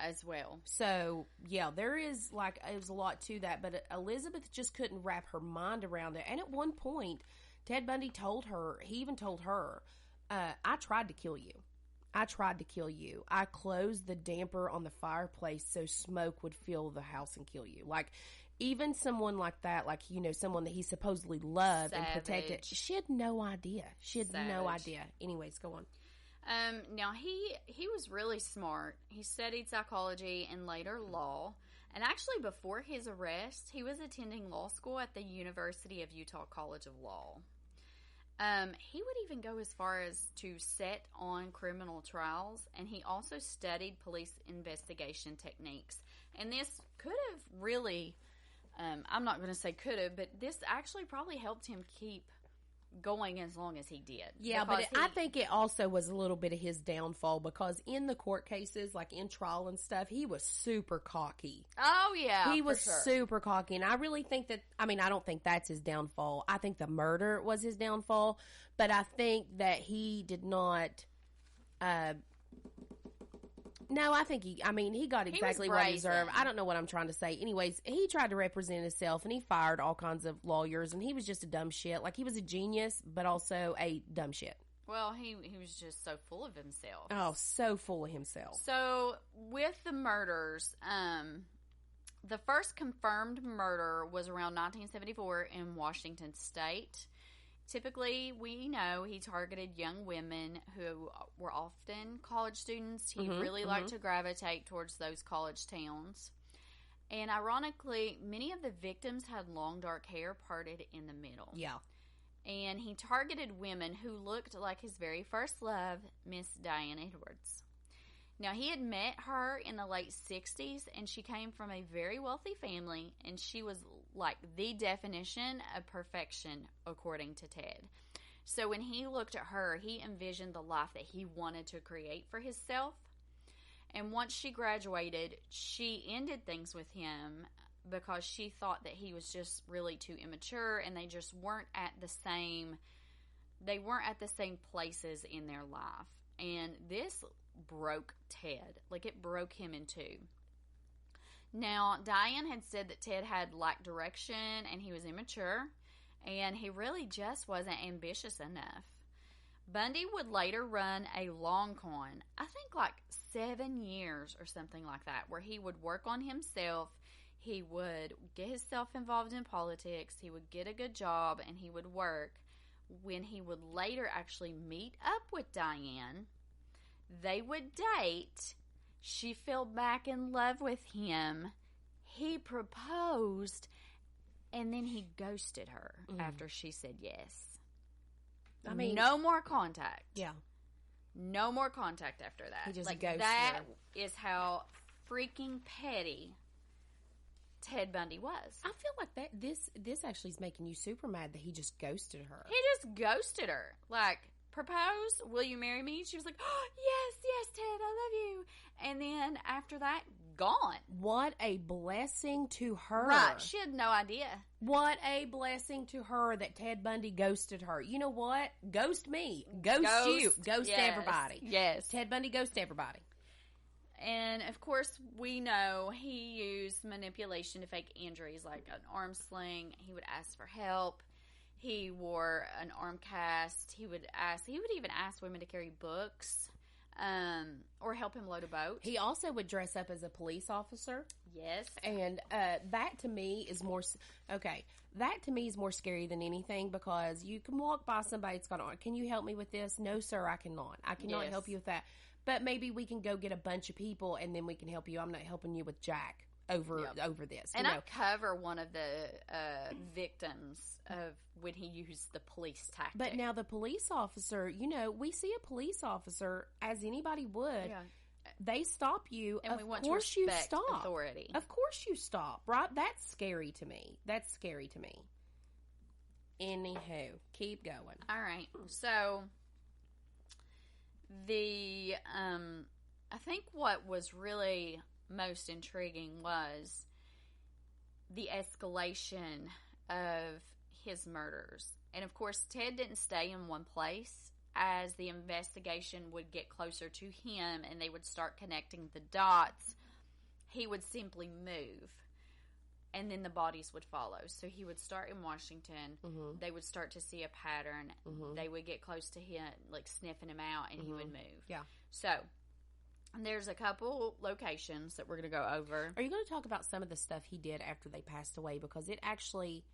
as well. So, yeah, there's a lot to that. But Elizabeth just couldn't wrap her mind around it. And at one point, Ted Bundy he even told her, I tried to kill you. I tried to kill you. I closed the damper on the fireplace so smoke would fill the house and kill you. Like, even someone like that, like, you know, someone that he supposedly loved and protected, she had no idea. She had no idea. Anyways, go on. Now, he was really smart. He studied psychology and later law. And actually, before his arrest, he was attending law school at the University of Utah College of Law. He would even go as far as to set on criminal trials, and he also studied police investigation techniques. And this could have really, I'm not going to say could have, but this actually probably helped him keep going as long as he did. Yeah, but I think it also was a little bit of his downfall, because in the court cases, like in trial and stuff, he was super cocky. Oh, yeah. He was super cocky. And I really think that, I mean, I don't think that's his downfall. I think the murder was his downfall, but I think that he did not, no, I think he got exactly what he deserved. I don't know what I'm trying to say. Anyways, he tried to represent himself, and he fired all kinds of lawyers, and he was just a dumb shit. Like, he was a genius, but also a dumb shit. Well, he was just so full of himself. Oh, so full of himself. So, with the murders, the first confirmed murder was around 1974 in Washington State. Typically, we know he targeted young women who were often college students. He really liked to gravitate towards those college towns. And ironically, many of the victims had long dark hair parted in the middle. Yeah. And he targeted women who looked like his very first love, Miss Diane Edwards. Now, he had met her in the late 60s, and she came from a very wealthy family, and she was like the definition of perfection, according to Ted. So when he looked at her, he envisioned the life that he wanted to create for himself. And once she graduated, she ended things with him because she thought that he was just really too immature, and they just weren't at the same places in their life. And this broke Ted. Like, it broke him in two. Now, Diane had said that Ted had lacked direction and he was immature, and he really just wasn't ambitious enough. Bundy would later run a long con, I think like 7 years or something like that, where he would work on himself, he would get himself involved in politics, he would get a good job, and he would work. When he would later actually meet up with Diane, they would date. She fell back in love with him. He proposed, and then he ghosted her after she said yes. I mean, no more contact. Yeah. No more contact after that. He just ghosted that her. Is how freaking petty Ted Bundy was. I feel like that this actually is making you super mad that he just ghosted her. He just ghosted her. Like, proposed, will you marry me? She was like, oh, yes, Ted, I love you. And then after that, gone. What a blessing to her. Right, she had no idea. What a blessing to her that Ted Bundy ghosted her. You know what? Ghost me. Ghost you. Ghost everybody. Yes. Ted Bundy ghost everybody. And, of course, we know he used manipulation to fake injuries, like an arm sling. He would ask for help. He wore an arm cast. He would even ask women to carry books, or help him load a boat. He also would dress up as a police officer. Yes. And that to me is more scary than anything, because you can walk by somebody that's got on, can you help me with this? No, sir, I cannot. I cannot help you with that. But maybe we can go get a bunch of people and then we can help you. I'm not helping you with Jack over this. And I cover one of the victims of when he used the police tactic. But now the police officer, we see a police officer as anybody would. Yeah. They stop you. And of we want course to respect you stop. authority. Of course you stop, right? That's scary to me. Anywho, keep going. All right. So I think what was really most intriguing was the escalation of his murders. And of course, Ted didn't stay in one place. As the investigation would get closer to him and they would start connecting the dots, he would simply move. and then the bodies would follow. So he would start in Washington. Mm-hmm. They would start to see a pattern. Mm-hmm. They would get close to him, like sniffing him out, and he would move. Yeah. So there's a couple locations that we're going to go over. Are you going to talk about some of the stuff he did after they passed away? Because it actually,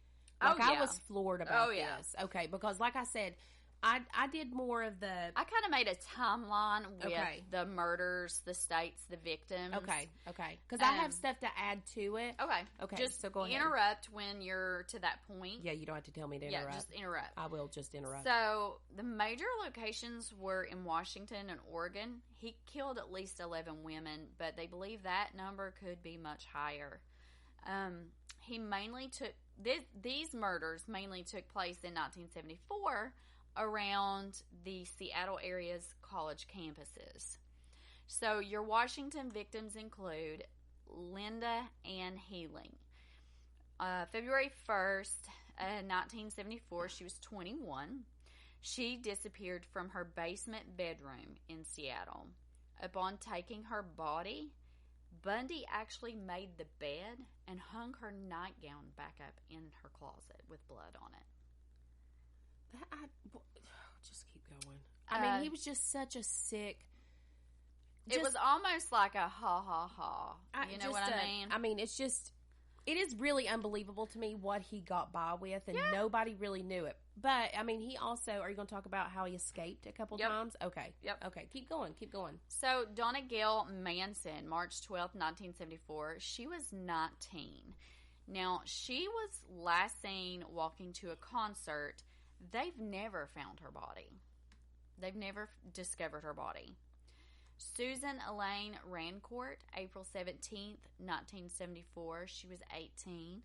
Oh, I yeah. was floored about Oh, yeah. this. Okay, because like I said, I did more of the. I kind of made a timeline with Okay. the murders, the states, the victims. Okay. Because I have stuff to add to it. Okay. Just so go ahead. Interrupt when you're to that point. Yeah, you don't have to tell me to interrupt. Yeah, just interrupt. I will just interrupt. So, the major locations were in Washington and Oregon. He killed at least 11 women, but they believe that number could be much higher. He mainly took... These murders mainly took place in 1974 around the Seattle area's college campuses. So, your Washington victims include Linda Ann Healing. February 1st, 1974, she was 21. She disappeared from her basement bedroom in Seattle. Upon taking her body, Bundy actually made the bed and hung her nightgown back up in her closet with blood on it. Just keep going. I mean, he was just such a sick. It was almost like a ha ha ha. You know what I mean? I mean, it is really unbelievable to me what he got by with, and nobody really knew it. But, I mean, he also, are you going to talk about how he escaped a couple times? Okay. Yep. Okay, keep going. So, Donna Gail Manson, March 12th, 1974, she was 19. Now, she was last seen walking to a concert. They've never found her body. They've never discovered her body. Susan Elaine Rancourt, April 17th, 1974. She was 18.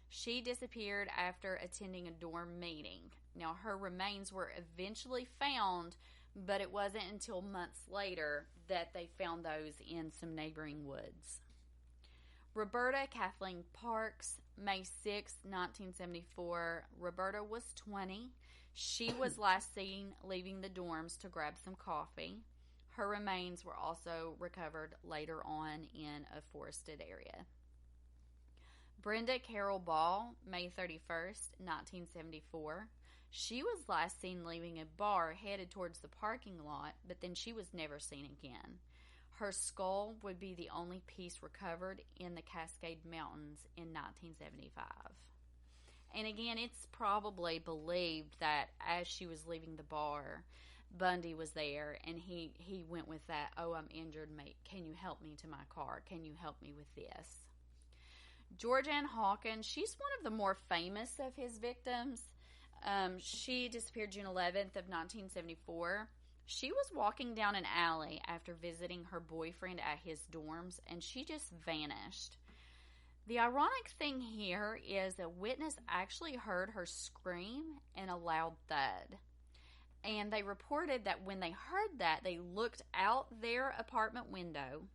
She disappeared after attending a dorm meeting. Now, her remains were eventually found, but it wasn't until months later that they found those in some neighboring woods. Roberta Kathleen Parks, May 6, 1974. Roberta was 20. She was last seen leaving the dorms to grab some coffee. Her remains were also recovered later on in a forested area. Brenda Carol Ball, May 31st, 1974. She was last seen leaving a bar headed towards the parking lot, but then she was never seen again. Her skull would be the only piece recovered in the Cascade Mountains in 1975. And again, it's probably believed that as she was leaving the bar, Bundy was there, and he went with that, "Oh, I'm injured, mate. Can you help me to my car? Can you help me with this?" Georgianne Hawkins, she's one of the more famous of his victims. She disappeared June 11th of 1974. She was walking down an alley after visiting her boyfriend at his dorms, and she just vanished. The ironic thing here is a witness actually heard her scream and a loud thud. And they reported that when they heard that, they looked out their apartment window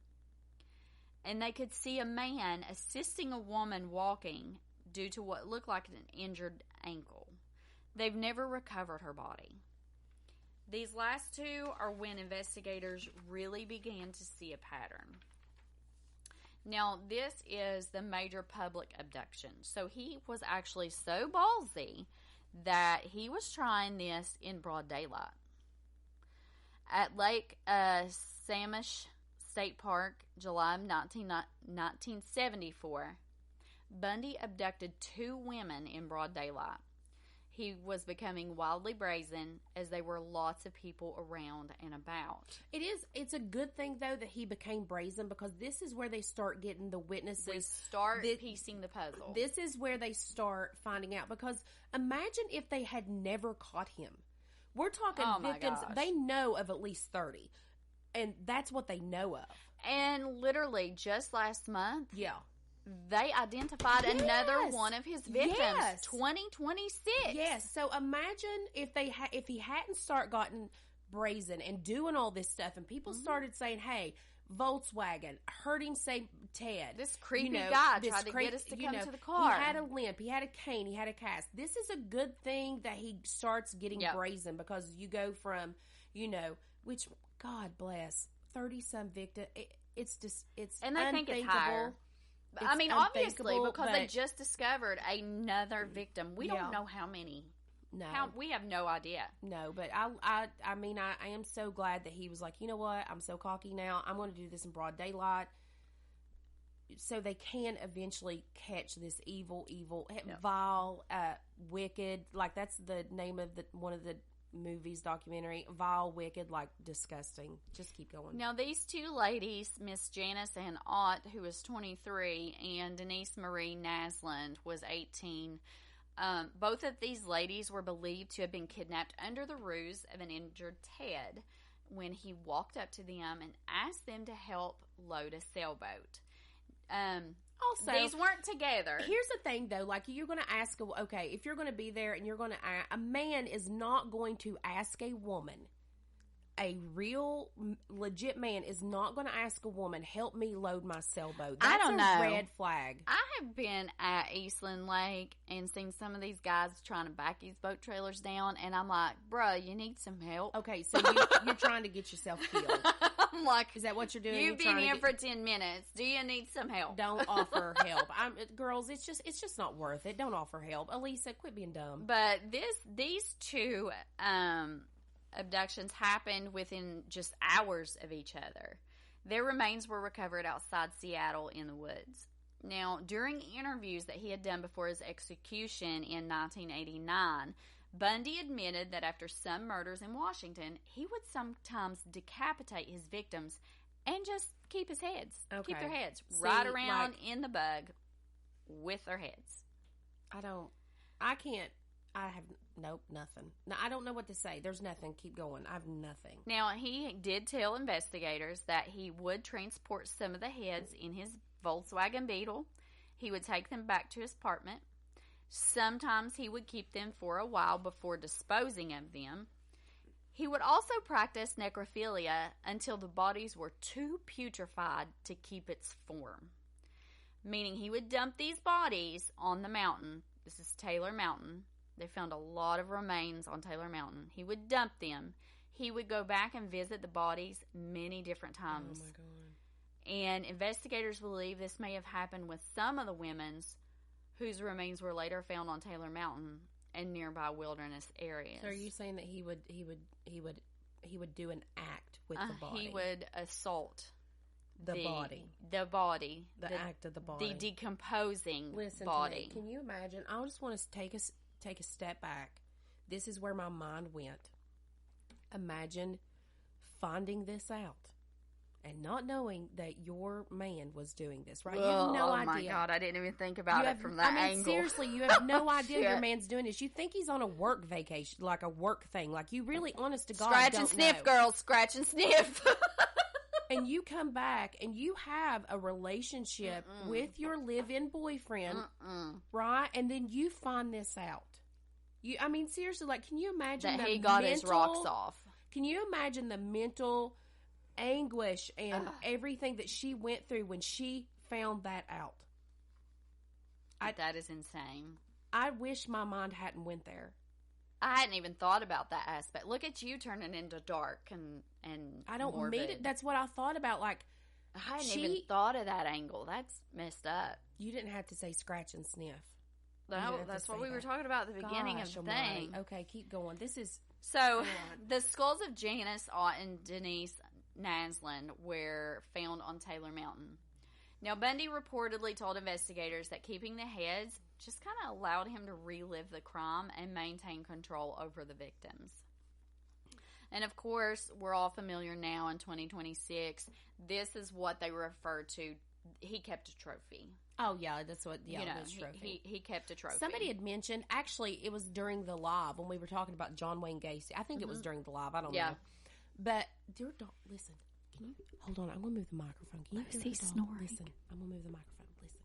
and they could see a man assisting a woman walking due to what looked like an injured ankle. They've never recovered her body. These last two are when investigators really began to see a pattern. Now, this is the major public abduction. So he was actually so ballsy that he was trying this in broad daylight. At Lake Sammamish State Park, July 1974, Bundy abducted 2 women in broad daylight. He was becoming wildly brazen as there were lots of people around and about. It's a good thing, though, that he became brazen, because this is where they start getting the witnesses. We start piecing the puzzle. This is where they start finding out, because imagine if they had never caught him. We're talking victims. Gosh. They know of at least 30, and that's what they know of. And literally, just last month, yeah, they identified another one of his victims. Yes. 2026. Yes. So imagine if if he hadn't gotten brazen and doing all this stuff, and people started saying, "Hey, Volkswagen hurting St. Ted, this creepy guy tried to get us to come to the car. He had a limp, he had a cane, he had a cast." This is a good thing that he starts getting brazen, because you go from, which God bless, 30 some victim. It's just, it's and they think it's unthinkable. I mean, obviously, unthinkable, because they but- just discovered another victim. We Yeah. don't know how many. No. We have no idea. No, but I mean, I am so glad that he was like, you know what? I'm so cocky now. I'm going to do this in broad daylight, so they can eventually catch this evil, vile, wicked. Like that's the name of one of the movies documentary. Vile, wicked, like disgusting. Just keep going. Now, these two ladies, Miss Janice Ann Ott, who was 23, and Denise Marie Nasland was 18. Both of these ladies were believed to have been kidnapped under the ruse of an injured Ted when he walked up to them and asked them to help load a sailboat. Also, these weren't together. Here's the thing, though. Like, you're going to ask, okay, if you're going to be there and you're going to, a man is not going to ask a woman, a real, legit man is not going to ask a woman, help me load my sailboat. That's I don't know. Red flag. I have been at Eastland Lake and seen some of these guys trying to back these boat trailers down, and I'm like, bruh, you need some help. Okay, so you're trying to get yourself killed. I'm like, is that what you're doing? You've been here for 10 minutes. Do you need some help? Don't offer help. Girls, it's just not worth it. Don't offer help. Elisa, quit being dumb. But these two abductions happened within just hours of each other. Their remains were recovered outside Seattle in the woods. Now, during interviews that he had done before his execution in 1989, Bundy admitted that after some murders in Washington, he would sometimes decapitate his victims and just keep their heads right around in the bug with their heads. Nothing. No, I don't know what to say. There's nothing. Keep going. I have nothing. Now, he did tell investigators that he would transport some of the heads in his Volkswagen Beetle. He would take them back to his apartment. Sometimes he would keep them for a while before disposing of them. He would also practice necrophilia until the bodies were too putrefied to keep its form. Meaning he would dump these bodies on the mountain. This is Taylor Mountain. They found a lot of remains on Taylor Mountain. He would dump them. He would go back and visit the bodies many different times. Oh, my God. And investigators believe this may have happened with some of the women's whose remains were later found on Taylor Mountain and nearby wilderness areas. So are you saying that he would do an act with the body? He would assault the body. The act of the body. The decomposing Listen body. To me. Can you imagine? I just want to take a step back. This is where my mind went. Imagine finding this out and not knowing that your man was doing this, right? You have no idea. Oh my God, I didn't even think about it from that angle. Seriously, you have no idea your man's doing this. You think he's on a work vacation, like a work thing. Like you really, honest to God, scratch and sniff, girls, scratch and sniff. And you come back and you have a relationship with your live-in boyfriend, right? And then you find this out. I mean, seriously, like, can you imagine that he got his rocks off? Can you imagine the mental anguish and everything that she went through when she found that out? That is insane. I wish my mind hadn't went there. I hadn't even thought about that aspect. Look at you turning into dark and I don't morbid. mean it. That's what I thought about. Like, I hadn't even thought of that angle. That's messed up. You didn't have to say scratch and sniff. No, that's what we were talking about at the beginning of the thing. Okay, keep going. This is... So, the skulls of Janice Ott and Denise Nasland were found on Taylor Mountain. Now, Bundy reportedly told investigators that keeping the heads just kind of allowed him to relive the crime and maintain control over the victims. And, of course, we're all familiar now in 2026. This is what they refer to. He kept a trophy. Oh, yeah, that's what, that's trophy. He kept a trophy. Somebody had mentioned, actually, it was during the live when we were talking about John Wayne Gacy. I think it was during the live. I don't know. But, dear dog, listen. Can you, hold on, I'm going to move the microphone. Can you hear the dog? Listen, I'm going to move the microphone. Listen.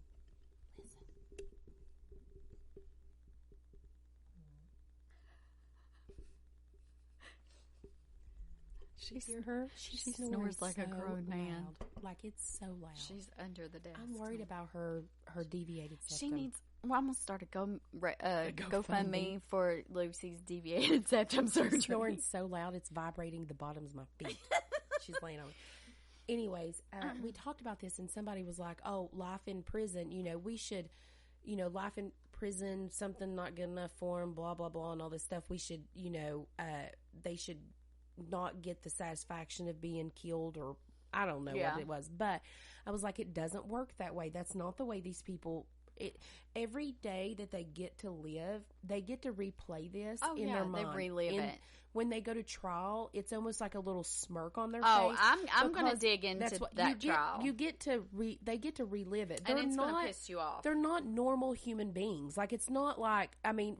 She hear her? She snores like a grown man. Like, it's so loud. She's under the desk. I'm worried about her deviated septum. She needs... Well, I'm going to start a GoFundMe for Lucy's deviated septum surgery. She's snoring so loud, it's vibrating the bottoms of my feet. She's laying on. anyways, we talked about this, and somebody was like, "Oh, life in prison. We should, life in prison, something not good enough for them, blah blah blah, and all this stuff. We should, they should not get the satisfaction of being killed, or I don't know what it was." But I was like, it doesn't work that way. That's not the way these people. Every day that they get to live, they get to replay this in their mind. They relive it. When they go to trial, it's almost like a little smirk on their face. Oh, I'm going to dig into that trial. They get to relive it. And it's going to piss you off. They're not normal human beings. Like, it's not like,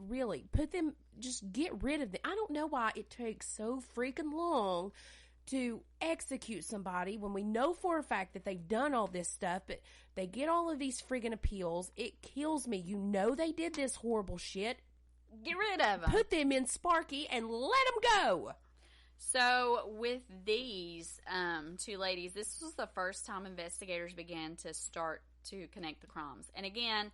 really, just get rid of them. I don't know why it takes so freaking long to execute somebody when we know for a fact that they've done all this stuff, but they get all of these friggin' appeals. It kills me. They did this horrible shit. Get rid of them. Put them in Sparky and let them go. So with these two ladies, this was the first time investigators began to start to connect the crimes. And again,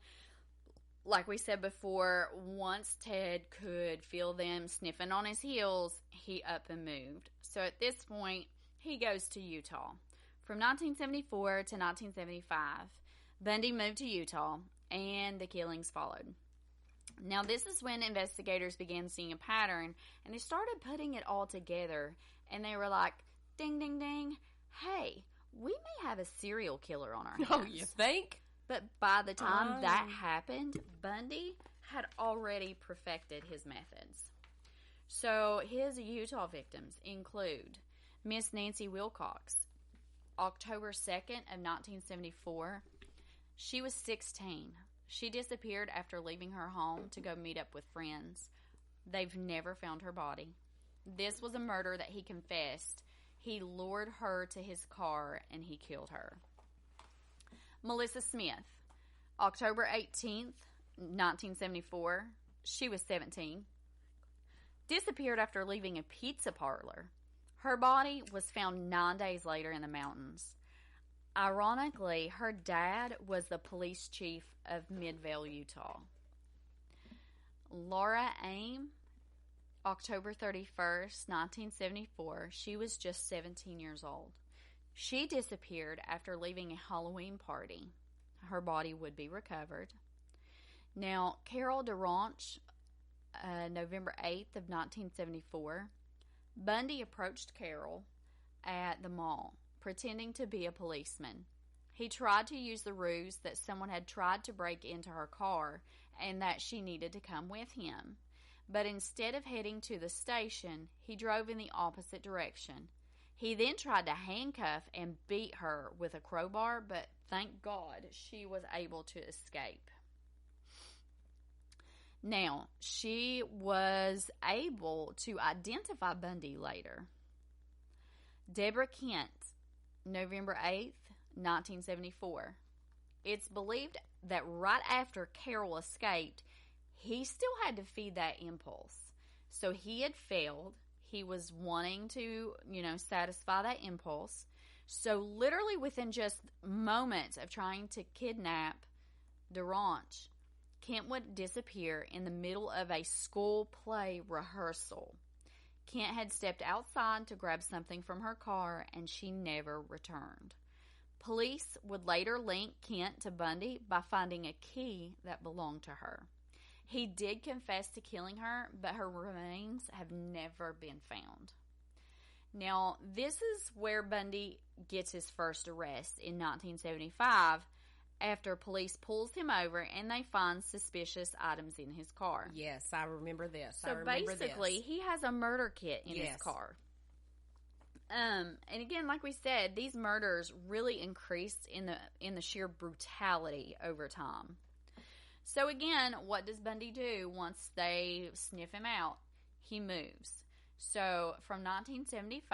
like we said before, once Ted could feel them sniffing on his heels, he up and moved. So at this point, he goes to Utah. From 1974 to 1975, Bundy moved to Utah, and the killings followed. Now, this is when investigators began seeing a pattern, and they started putting it all together, and they were like, ding, ding, ding, hey, we may have a serial killer on our hands. Oh, you think? But by the time that happened, Bundy had already perfected his methods. So his Utah victims include Miss Nancy Wilcox, October 2nd of 1974. She was 16. She disappeared after leaving her home to go meet up with friends. They've never found her body. This was a murder that he confessed. He lured her to his car and he killed her. Melissa Smith, October 18th, 1974. She was 17. Disappeared after leaving a pizza parlor. Her body was found 9 days later in the mountains. Ironically, her dad was the police chief of Midvale, Utah. Laura Aim, October 31st, 1974. She was just 17 years old. She disappeared after leaving a Halloween party. Her body would be recovered. Now, Carol DeRanch, November 8th of 1974. Bundy approached Carol at the mall, pretending to be a policeman. He tried to use the ruse that someone had tried to break into her car and that she needed to come with him. But instead of heading to the station, he drove in the opposite direction. He then tried to handcuff and beat her with a crowbar, but thank God she was able to escape. Now, she was able to identify Bundy later. Deborah Kent, November 8th, 1974. It's believed that right after Carol escaped, he still had to feed that impulse. So he had failed. He was wanting to, satisfy that impulse. So literally within just moments of trying to kidnap DeRanch, Kent would disappear in the middle of a school play rehearsal. Kent had stepped outside to grab something from her car, and she never returned. Police would later link Kent to Bundy by finding a key that belonged to her. He did confess to killing her, but her remains have never been found. Now, this is where Bundy gets his first arrest in 1975, after police pulls him over and they find suspicious items in his car. Yes, I remember this. So basically, he has a murder kit in his car. And again, like we said, these murders really increased in the sheer brutality over time. So again, what does Bundy do once they sniff him out? He moves. So from 1975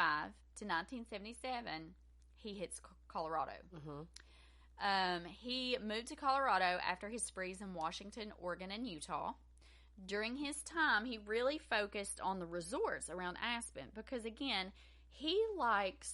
to 1977, he hits Colorado. Mm-hmm. He moved to Colorado after his sprees in Washington, Oregon, and Utah. During his time, he really focused on the resorts around Aspen because, again, he likes,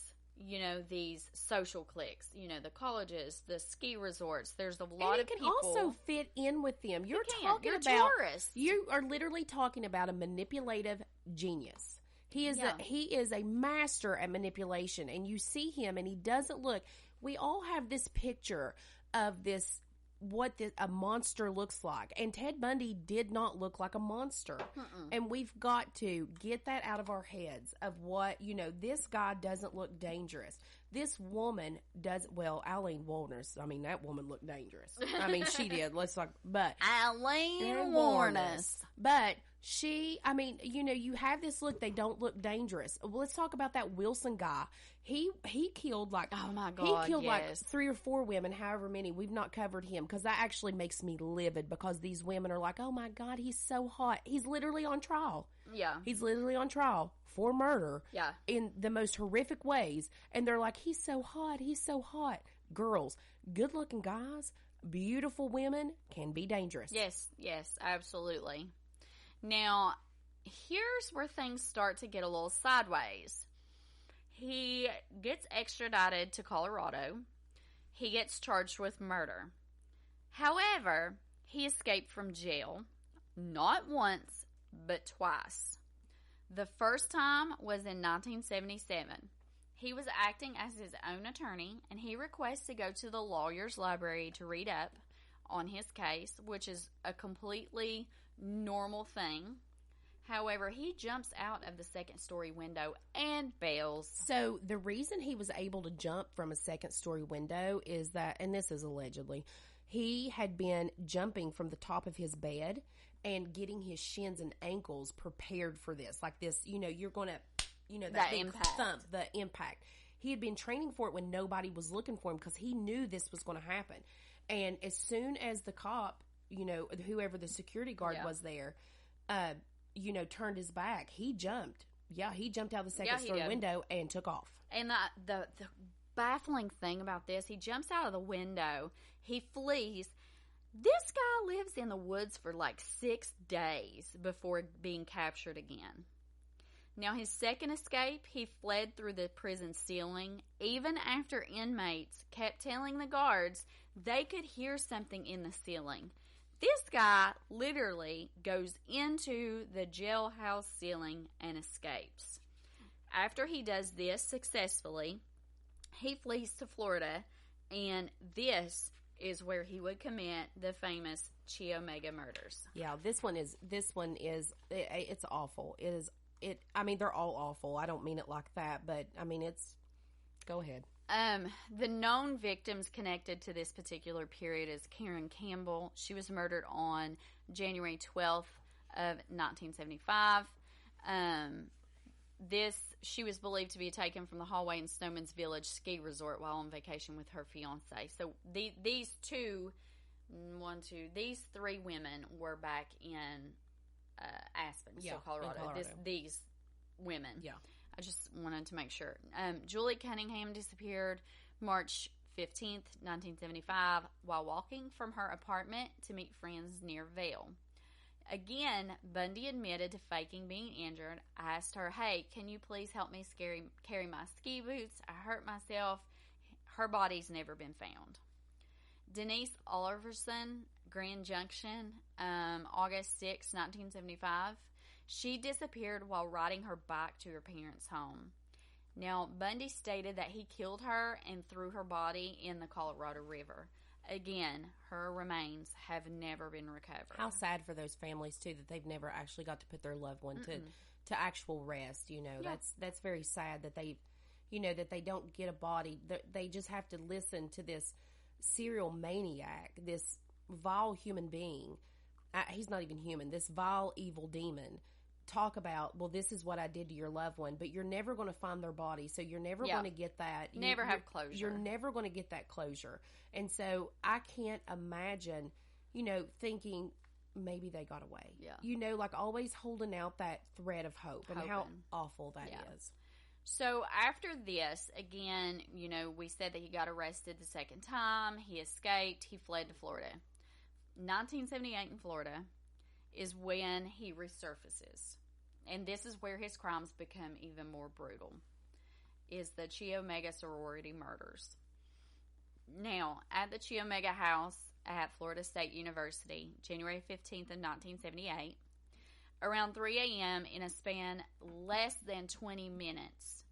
these social cliques, the colleges, the ski resorts. There's a lot of people. And it can also fit in with them. You're talking about tourists. You are literally talking about a manipulative genius. He is a master at manipulation, and you see him, and he doesn't look. We all have this picture of this a monster looks like, and Ted Bundy did not look like a monster. And we've got to get that out of our heads of what, this guy doesn't look dangerous. This woman does, well, Eileen Warner's, I mean, that woman looked dangerous. I mean, she did. But Eileen Warner's. But she, I mean, you have this look, they don't look dangerous. Well, let's talk about that Wilson guy. He killed oh my God, he killed yes. like 3 or 4 women, however many. We've not covered him because that actually makes me livid because these women are like, oh my God, he's so hot. He's literally on trial. Yeah. He's literally on trial for murder. Yeah. In the most horrific ways. And they're like, he's so hot. He's so hot. Girls, good looking guys, beautiful women can be dangerous. Yes, absolutely. Now, here's where things start to get a little sideways. He gets extradited to Colorado. He gets charged with murder. However, he escaped from jail not once, but twice. The first time was in 1977. He was acting as his own attorney, and he requests to go to the lawyer's library to read up on his case, which is a completely normal thing. However, he jumps out of the second-story window and bails. So the reason he was able to jump from a second-story window is that, and this is allegedly, he had been jumping from the top of his bed and getting his shins and ankles prepared for this. Like this, you're going to, that big impact. Thump, the impact. He had been training for it when nobody was looking for him because he knew this was going to happen. And as soon as the cop, whoever the security guard was there, turned his back, he jumped. Yeah, he jumped out the second-story window and took off. And the baffling thing about this, he jumps out of the window, he flees. This guy lives in the woods for like 6 days before being captured again. Now, his second escape, he fled through the prison ceiling, even after inmates kept telling the guards they could hear something in the ceiling. This guy literally goes into the jailhouse ceiling and escapes. After he does this successfully, he flees to Florida, and this is where he would commit the famous Chi Omega murders. Yeah, this one is it's awful. I mean, they're all awful. I don't mean it like that, but I mean, go ahead. The known victims connected to this particular period is Karen Campbell. She was murdered on January 12th of 1975. She was believed to be taken from the hallway in Snowman's Village ski resort while on vacation with her fiance. So these three women were back in Aspen, Colorado. These women. Yeah. I just wanted to make sure. Julie Cunningham disappeared March 15th, 1975, while walking from her apartment to meet friends near Vail. Again, Bundy admitted to faking being injured. I asked her, hey, can you please help me carry my ski boots? I hurt myself. Her body's never been found. Denise Oliverson, Grand Junction, August 6, 1975. She disappeared while riding her bike to her parents' home. Now, Bundy stated that he killed her and threw her body in the Colorado River. Again, her remains have never been recovered. How sad for those families, too, that they've never actually got to put their loved one to actual rest, Yeah. That's very sad that they don't get a body. They just have to listen to this serial maniac, this vile human being. He's not even human. This vile, evil demon talk about, well, this is what I did to your loved one, but you're never going to find their body, so you're never going to get that. Have closure. You're never going to get that closure. And so I can't imagine, thinking maybe they got away. Yeah. Like always holding out that thread of hope and how awful that is. So after this, again, we said that he got arrested the second time. He escaped. He fled to Florida. 1978 in Florida is when he resurfaces. And this is where his crimes become even more brutal, is the Chi Omega sorority murders. Now, at the Chi Omega house at Florida State University, January 15th of 1978, around 3 a.m., in a span less than 20 minutes,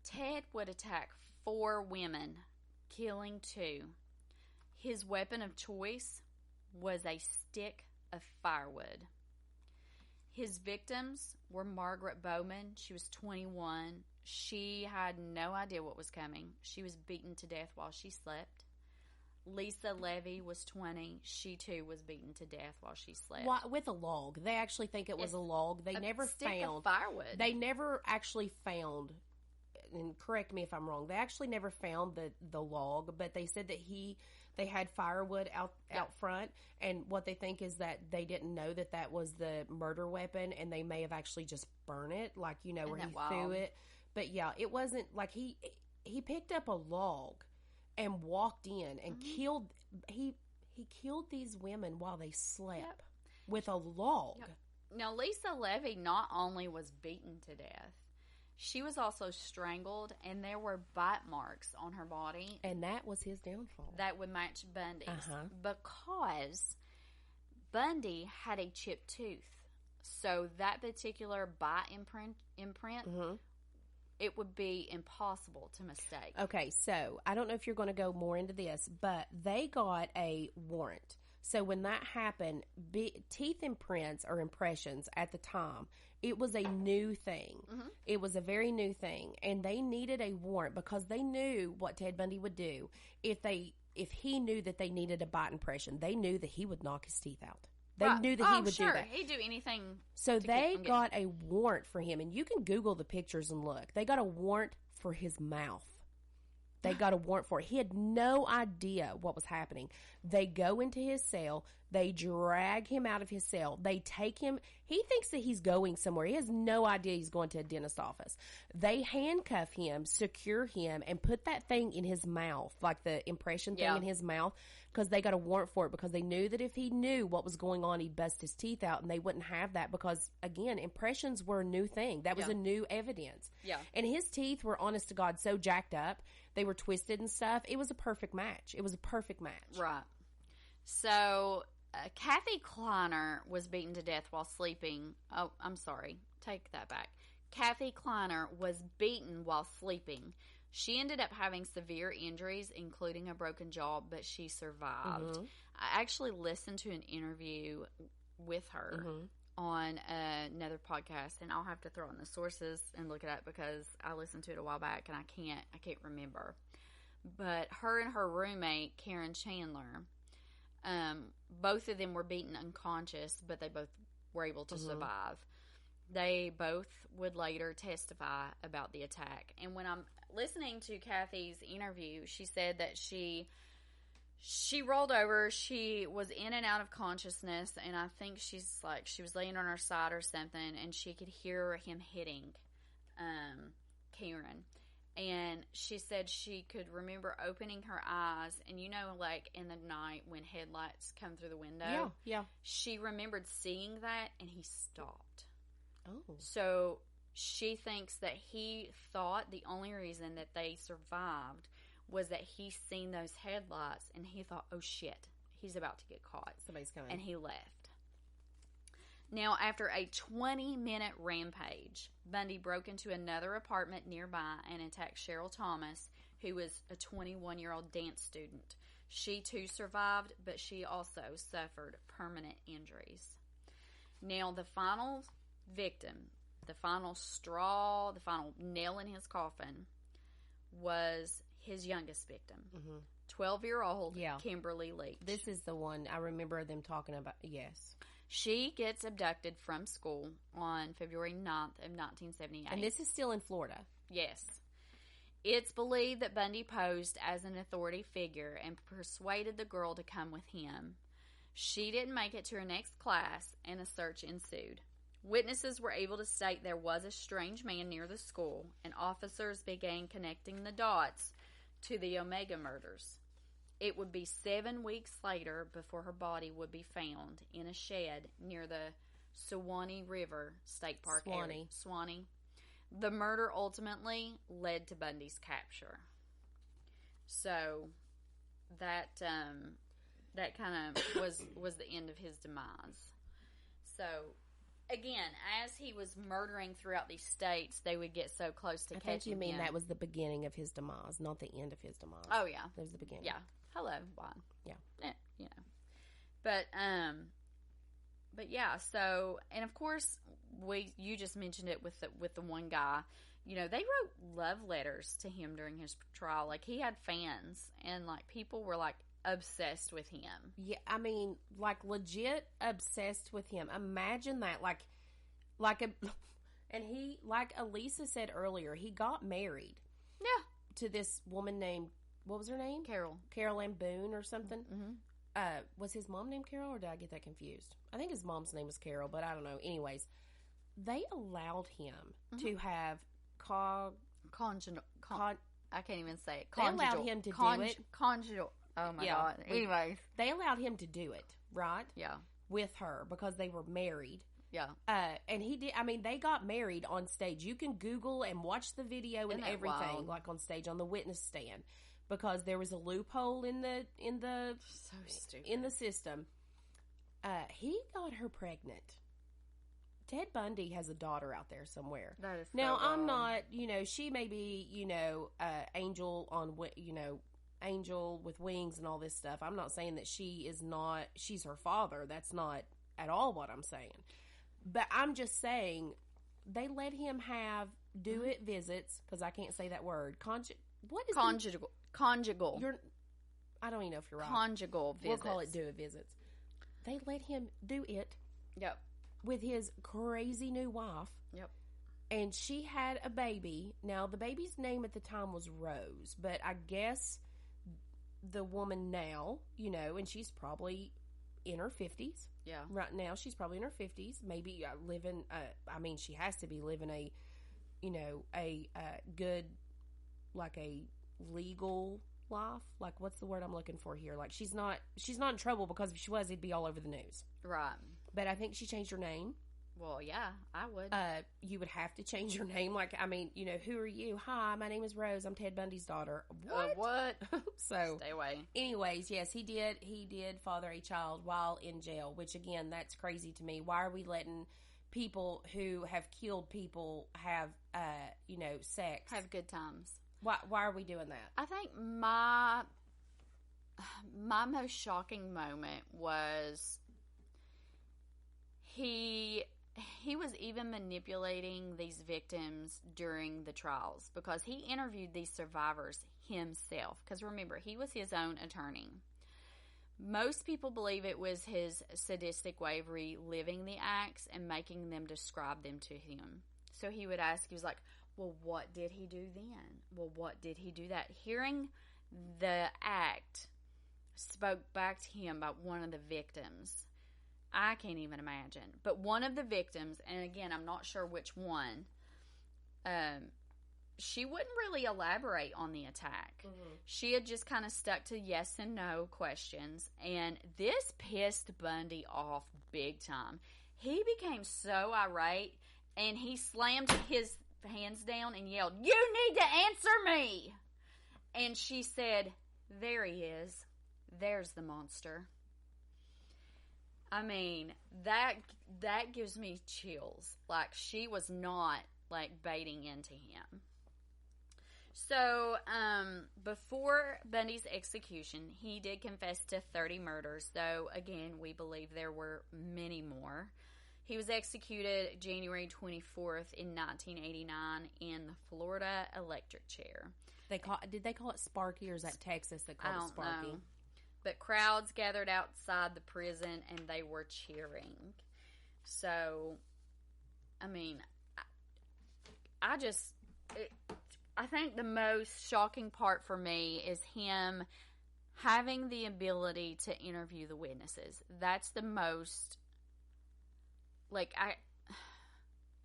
Ted would attack 4 women, killing 2. His weapon of choice was a stick of firewood. His victims were Margaret Bowman. She was 21. She had no idea what was coming. She was beaten to death while she slept. Lisa Levy was 20. She, too, was beaten to death while she slept. Why, with a log. They actually think it was a log. They never stick found... of firewood. They never actually found... And correct me if I'm wrong. They actually never found the log, but they said that they had firewood out front, and what they think is that they didn't know that was the murder weapon, and they may have actually just burned it, like, you know, where he threw it. But yeah, it wasn't like he picked up a log and walked in and killed he killed these women while they slept with a log. Yep. Now, Lisa Levy not only was beaten to death, she was also strangled, and there were bite marks on her body. And that was his downfall. That would match Bundy's. Because Bundy had a chipped tooth. So that particular bite imprint it would be impossible to mistake. Okay, so I don't know if you're going to go more into this, but they got a warrant. So when that happened, teeth imprints or impressions at the time, it was a new thing. It was a very new thing. And they needed a warrant because they knew what Ted Bundy would do. If he knew that they needed a bite impression, they knew that he would knock his teeth out. They knew that he would do that. He'd do anything. So they got a warrant for him. And you can Google the pictures and look. They got a warrant for his mouth. They got a warrant for it. He had no idea what was happening. They go into his cell. They drag him out of his cell. They take him. He thinks that he's going somewhere. He has no idea he's going to a dentist office. They handcuff him, secure him, and put that thing in his mouth, like the impression thing in his mouth, because they got a warrant for it, because they knew that if he knew what was going on, he'd bust his teeth out, and they wouldn't have that because, again, impressions were a new thing. That was a new evidence. Yeah. And his teeth were, honest to God, so jacked up. They were twisted and stuff. It was a perfect match. It was a perfect match. Right. So, Kathy Kleiner was beaten to death while sleeping. Oh, I'm sorry. Take that back. Kathy Kleiner was beaten while sleeping. She ended up having severe injuries, including a broken jaw, but she survived. I actually listened to an interview with her on another podcast, and I'll have to throw in the sources and look it up because I listened to it a while back and I can't remember. But her and her roommate, Karen Chandler, both of them were beaten unconscious, but they both were able to survive. They both would later testify about the attack. And when I'm listening to Kathy's interview, she said that she rolled over. She was in and out of consciousness, and I think she was laying on her side or something, and she could hear him hitting Karen. And she said she could remember opening her eyes, and like in the night when headlights come through the window. Yeah. She remembered seeing that, and he stopped. Oh. So she thinks that he thought the only reason that they survived was that he seen those headlights, and he thought, oh shit, he's about to get caught. Somebody's coming. And he left. Now, after a 20-minute rampage, Bundy broke into another apartment nearby and attacked Cheryl Thomas, who was a 21-year-old dance student. She too survived, but she also suffered permanent injuries. Now, the final victim, the final straw, the final nail in his coffin, was his youngest victim, 12-year-old Kimberly Leach. This is the one I remember them talking about. Yes. She gets abducted from school on February 9th of 1978. And this is still in Florida. Yes. It's believed that Bundy posed as an authority figure and persuaded the girl to come with him. She didn't make it to her next class, and a search ensued. Witnesses were able to state there was a strange man near the school, and officers began connecting the dots to the Omega murders. It would be 7 weeks later before her body would be found in a shed near the Suwannee River State Park area. Suwannee. The murder ultimately led to Bundy's capture. So that kind of was the end of his demise. So again, as he was murdering throughout these states, they would get so close to catching him. I think you mean that was the beginning of his demise, not the end of his demise. Oh, yeah. That was the beginning. Yeah. Hello, Juan. Yeah. You know. But yeah, so, and of course, you just mentioned it with the one guy. You know, they wrote love letters to him during his trial. Like, he had fans, and, like, people were, like, obsessed with him. Yeah, I mean, like, legit obsessed with him. Imagine that, and he, like Elisa said earlier, he got married. Yeah. To this woman named, what was her name? Carol Ann Boone or something. Mm-hmm. Was his mom named Carol, or did I get that confused? I think his mom's name was Carol, but I don't know. Anyways, they allowed him to have conjugal. I can't even say it. They allowed him to do it. Conjugal. Oh my God. Anyways, they allowed him to do it, right? Yeah. With her because they were married. Yeah. And he did. I mean, they got married on stage. You can Google and watch the video and everything, wild? like on stage on the witness stand, because there was a loophole in the so stupid. in the system. He got her pregnant. Ted Bundy has a daughter out there somewhere. That is now. So I'm not. She may be. Angel with wings and all this stuff. I'm not saying that she is not. She's her father. That's not at all what I'm saying. But I'm just saying they let him have do-it visits, because I can't say that word. What is conjugal? I don't even know if you're right. Conjugal visits. We'll call it do-it visits. They let him do it. Yep. With his crazy new wife. Yep. And she had a baby. Now, the baby's name at the time was Rose, but I guess the woman now, and she's probably in her 50s. Yeah. Right now, she's probably in her 50s. Maybe living, she has to be living a good, like a legal life. Like, what's the word I'm looking for here? Like, she's not in trouble, because if she was, it'd be all over the news. Right. But I think she changed her name. Well, yeah, I would. You would have to change your name. Like, who are you? Hi, my name is Rose. I'm Ted Bundy's daughter. What? So, stay away. Anyways, yes, he did father a child while in jail, which, again, that's crazy to me. Why are we letting people who have killed people have, sex? Have good times. Why are we doing that? I think my most shocking moment was he was even manipulating these victims during the trials, because he interviewed these survivors himself. Because remember, he was his own attorney. Most people believe it was his sadistic way of reliving the acts and making them describe them to him. So he would ask, he was like, well, what did he do then? Well, what did he do that? Hearing the act spoke back to him about one of the victims. I can't even imagine. But one of the victims, and again, I'm not sure which one, she wouldn't really elaborate on the attack. Mm-hmm. She had just kind of stuck to yes and no questions, and this pissed Bundy off big time. He became so irate, and he slammed his hands down and yelled, "You need to answer me!" And she said, "There he is. There's the monster." I mean, that gives me chills. Like, she was not, like, baiting into him. So, before Bundy's execution, he did confess to 30 murders, though, again, we believe there were many more. He was executed January 24th in 1989 in the Florida electric chair. Did they call it Sparky, or is that Texas that called it Sparky? Know. But crowds gathered outside the prison, and they were cheering. So, I mean, I think the most shocking part for me is him having the ability to interview the witnesses. That's the most, like,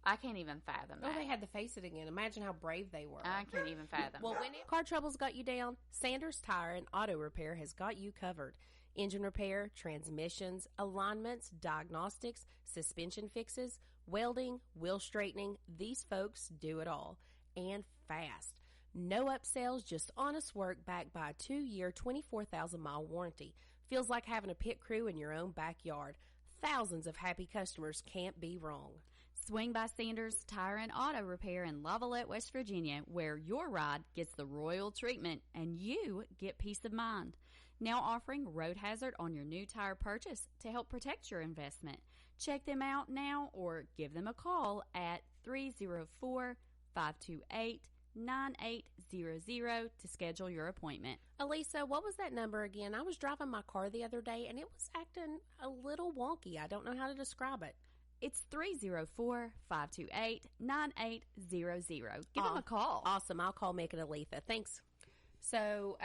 I can't even fathom that. Oh, they had to face it again. Imagine how brave they were. I can't even fathom. Well, when car troubles got you down, Sanders Tire and Auto Repair has got you covered. Engine repair, transmissions, alignments, diagnostics, suspension fixes, welding, wheel straightening. These folks do it all. And fast. No upsells, just honest work backed by a 2-year, 24,000-mile warranty. Feels like having a pit crew in your own backyard. thousands of happy customers can't be wrong. Swing by Sanders Tire and Auto Repair in Lavallette, West Virginia, where your ride gets the royal treatment and you get peace of mind. Now offering road hazard on your new tire purchase to help protect your investment. Check them out now or give them a call at 304-528-9800 to schedule your appointment. Elisa, what was that number again? I was driving my car the other day and it was acting a little wonky. I don't know how to describe it. It's 304-528-9800. Give them a call. Awesome. I'll call Mick and Aletha. Thanks. So,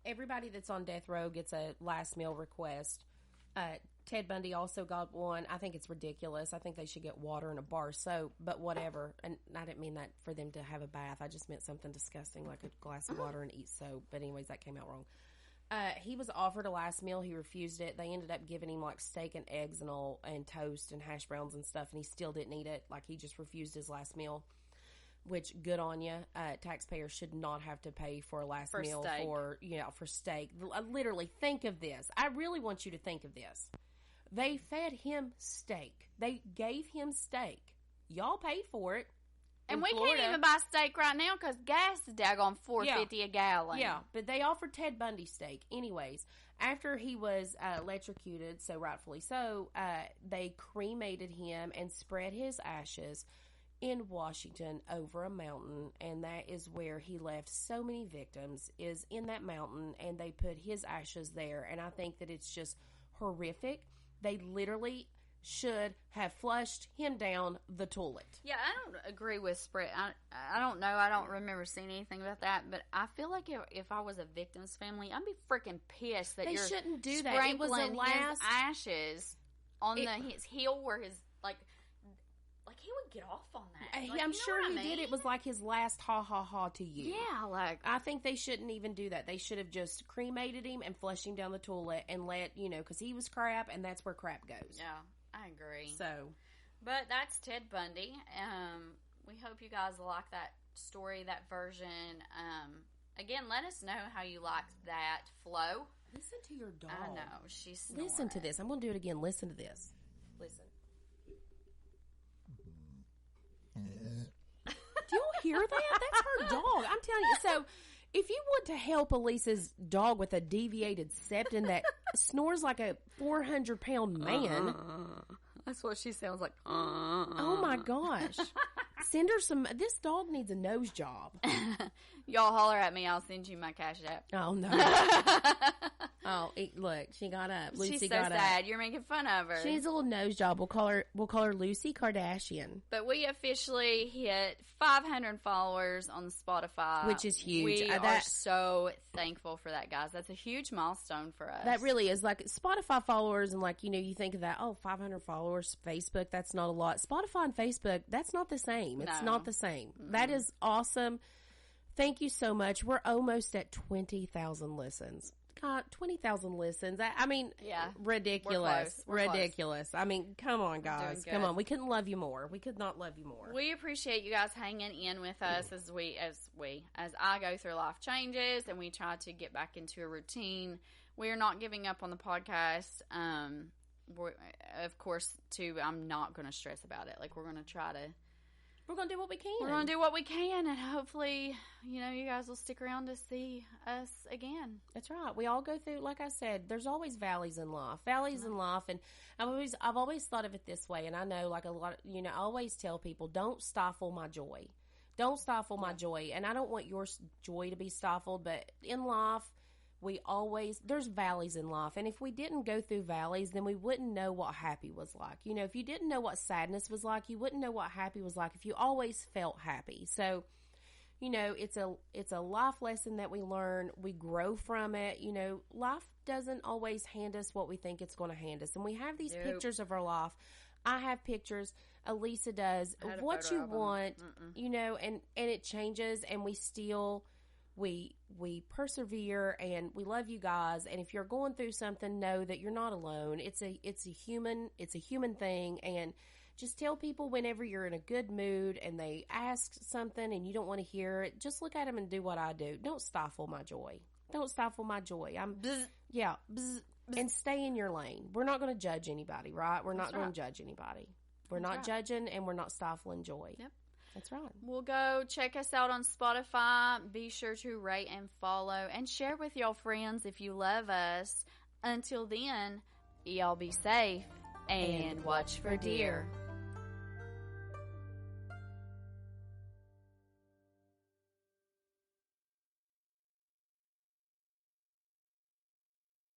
everybody that's on death row gets a last meal request. Ted Bundy also got one. I think it's ridiculous. I think they should get water and a bar of soap, but whatever. And I didn't mean that for them to have a bath. I just meant something disgusting like a glass of water and eat soap. But anyways, that came out wrong. He was offered a last meal. He refused it. They ended up giving him like steak and eggs and all, and toast and hash browns and stuff, and he still didn't eat it. Like, he just refused his last meal, which, good on you. Taxpayers should not have to pay for a last meal steak. for steak. Literally, think of this. I really want you to think of this. They fed him steak. They gave him steak. Y'all paid for it. And we can't even buy steak right now because gas is daggone $4.50 a gallon. Yeah, but they offered Ted Bundy steak. Anyways, after he was electrocuted, so rightfully so, they cremated him and spread his ashes in Washington over a mountain, and that is where he left so many victims, is in that mountain, and they put his ashes there, and I think that it's just horrific. They literally should have flushed him down the toilet. Yeah, I don't agree with spread. I don't know. I don't remember seeing anything about that. But I feel like if I was a victim's family, I'd be freaking pissed that they you're shouldn't do that. It was the last his ashes on his heel where his like he would get off on that. Like, I'm sure he did. It was like his last ha ha ha to you. Yeah, like I think they shouldn't even do that. They should have just cremated him and flushed him down the toilet and let because he was crap, and that's where crap goes. Yeah. I agree. So, but that's Ted Bundy. We hope you guys like that story, that version. Again, let us know how you liked that flow. Listen to your dog. I know, she's snoring. Listen to this. I'm going to do it again. Listen to this. Listen. Do you hear that? That's her dog. I'm telling you. So, if you want to help Elisa's dog with a deviated septum that snores like a 400-pound man. That's what she sounds like. Oh, my gosh. Send her some. This dog needs a nose job. Y'all holler at me. I'll send you my Cash App. Oh, no. Look, she got up. Lucy She's so got sad. Up. You're making fun of her. She needs a little nose job. We'll call her Lucy Kardashian. But we officially hit 500 followers on Spotify, which is huge. We are so thankful for that, guys. That's a huge milestone for us. That really is. Like, Spotify followers, and you think of that, 500 followers, Facebook, that's not a lot. Spotify and Facebook, that's not the same. It's not the same. Mm-hmm. That is awesome. Thank you so much. We're almost at 20,000 listens. God, 20,000 listens. I mean, ridiculous. We're ridiculous. Close. I mean, come on, guys. Come on. We couldn't love you more. We could not love you more. We appreciate you guys hanging in with us as I go through life changes and we try to get back into a routine. We are not giving up on the podcast. Of course, too, I'm not going to stress about it. Like, we're going to try to... We're going to do what we can. We're going to do what we can, and hopefully, you guys will stick around to see us again. That's right. We all go through, like I said, there's always valleys in life. And I've always thought of it this way, and I know, like a lot, I always tell people, don't stifle my joy. Don't stifle my joy. And I don't want your joy to be stifled, but in life, there's valleys in life. And if we didn't go through valleys, then we wouldn't know what happy was like. If you didn't know what sadness was like, you wouldn't know what happy was like if you always felt happy. So, it's a life lesson that we learn. We grow from it. Life doesn't always hand us what we think it's going to hand us. And we have these pictures of our life. I have pictures. Elisa does. Of what you want, and it changes, and we still... We persevere, and we love you guys. And if you're going through something, know that you're not alone. It's a human thing. And just tell people whenever you're in a good mood and they ask something and you don't want to hear it, just look at them and do what I do. Don't stifle my joy. Don't stifle my joy. Bzz. And stay in your lane. We're not going to judge anybody, right? We're not going to judge anybody. We're not judging, and we're not stifling joy. Yep. That's right. We'll go check us out on Spotify. Be sure to rate and follow and share with y'all friends if you love us. Until then, y'all be safe and watch for deer.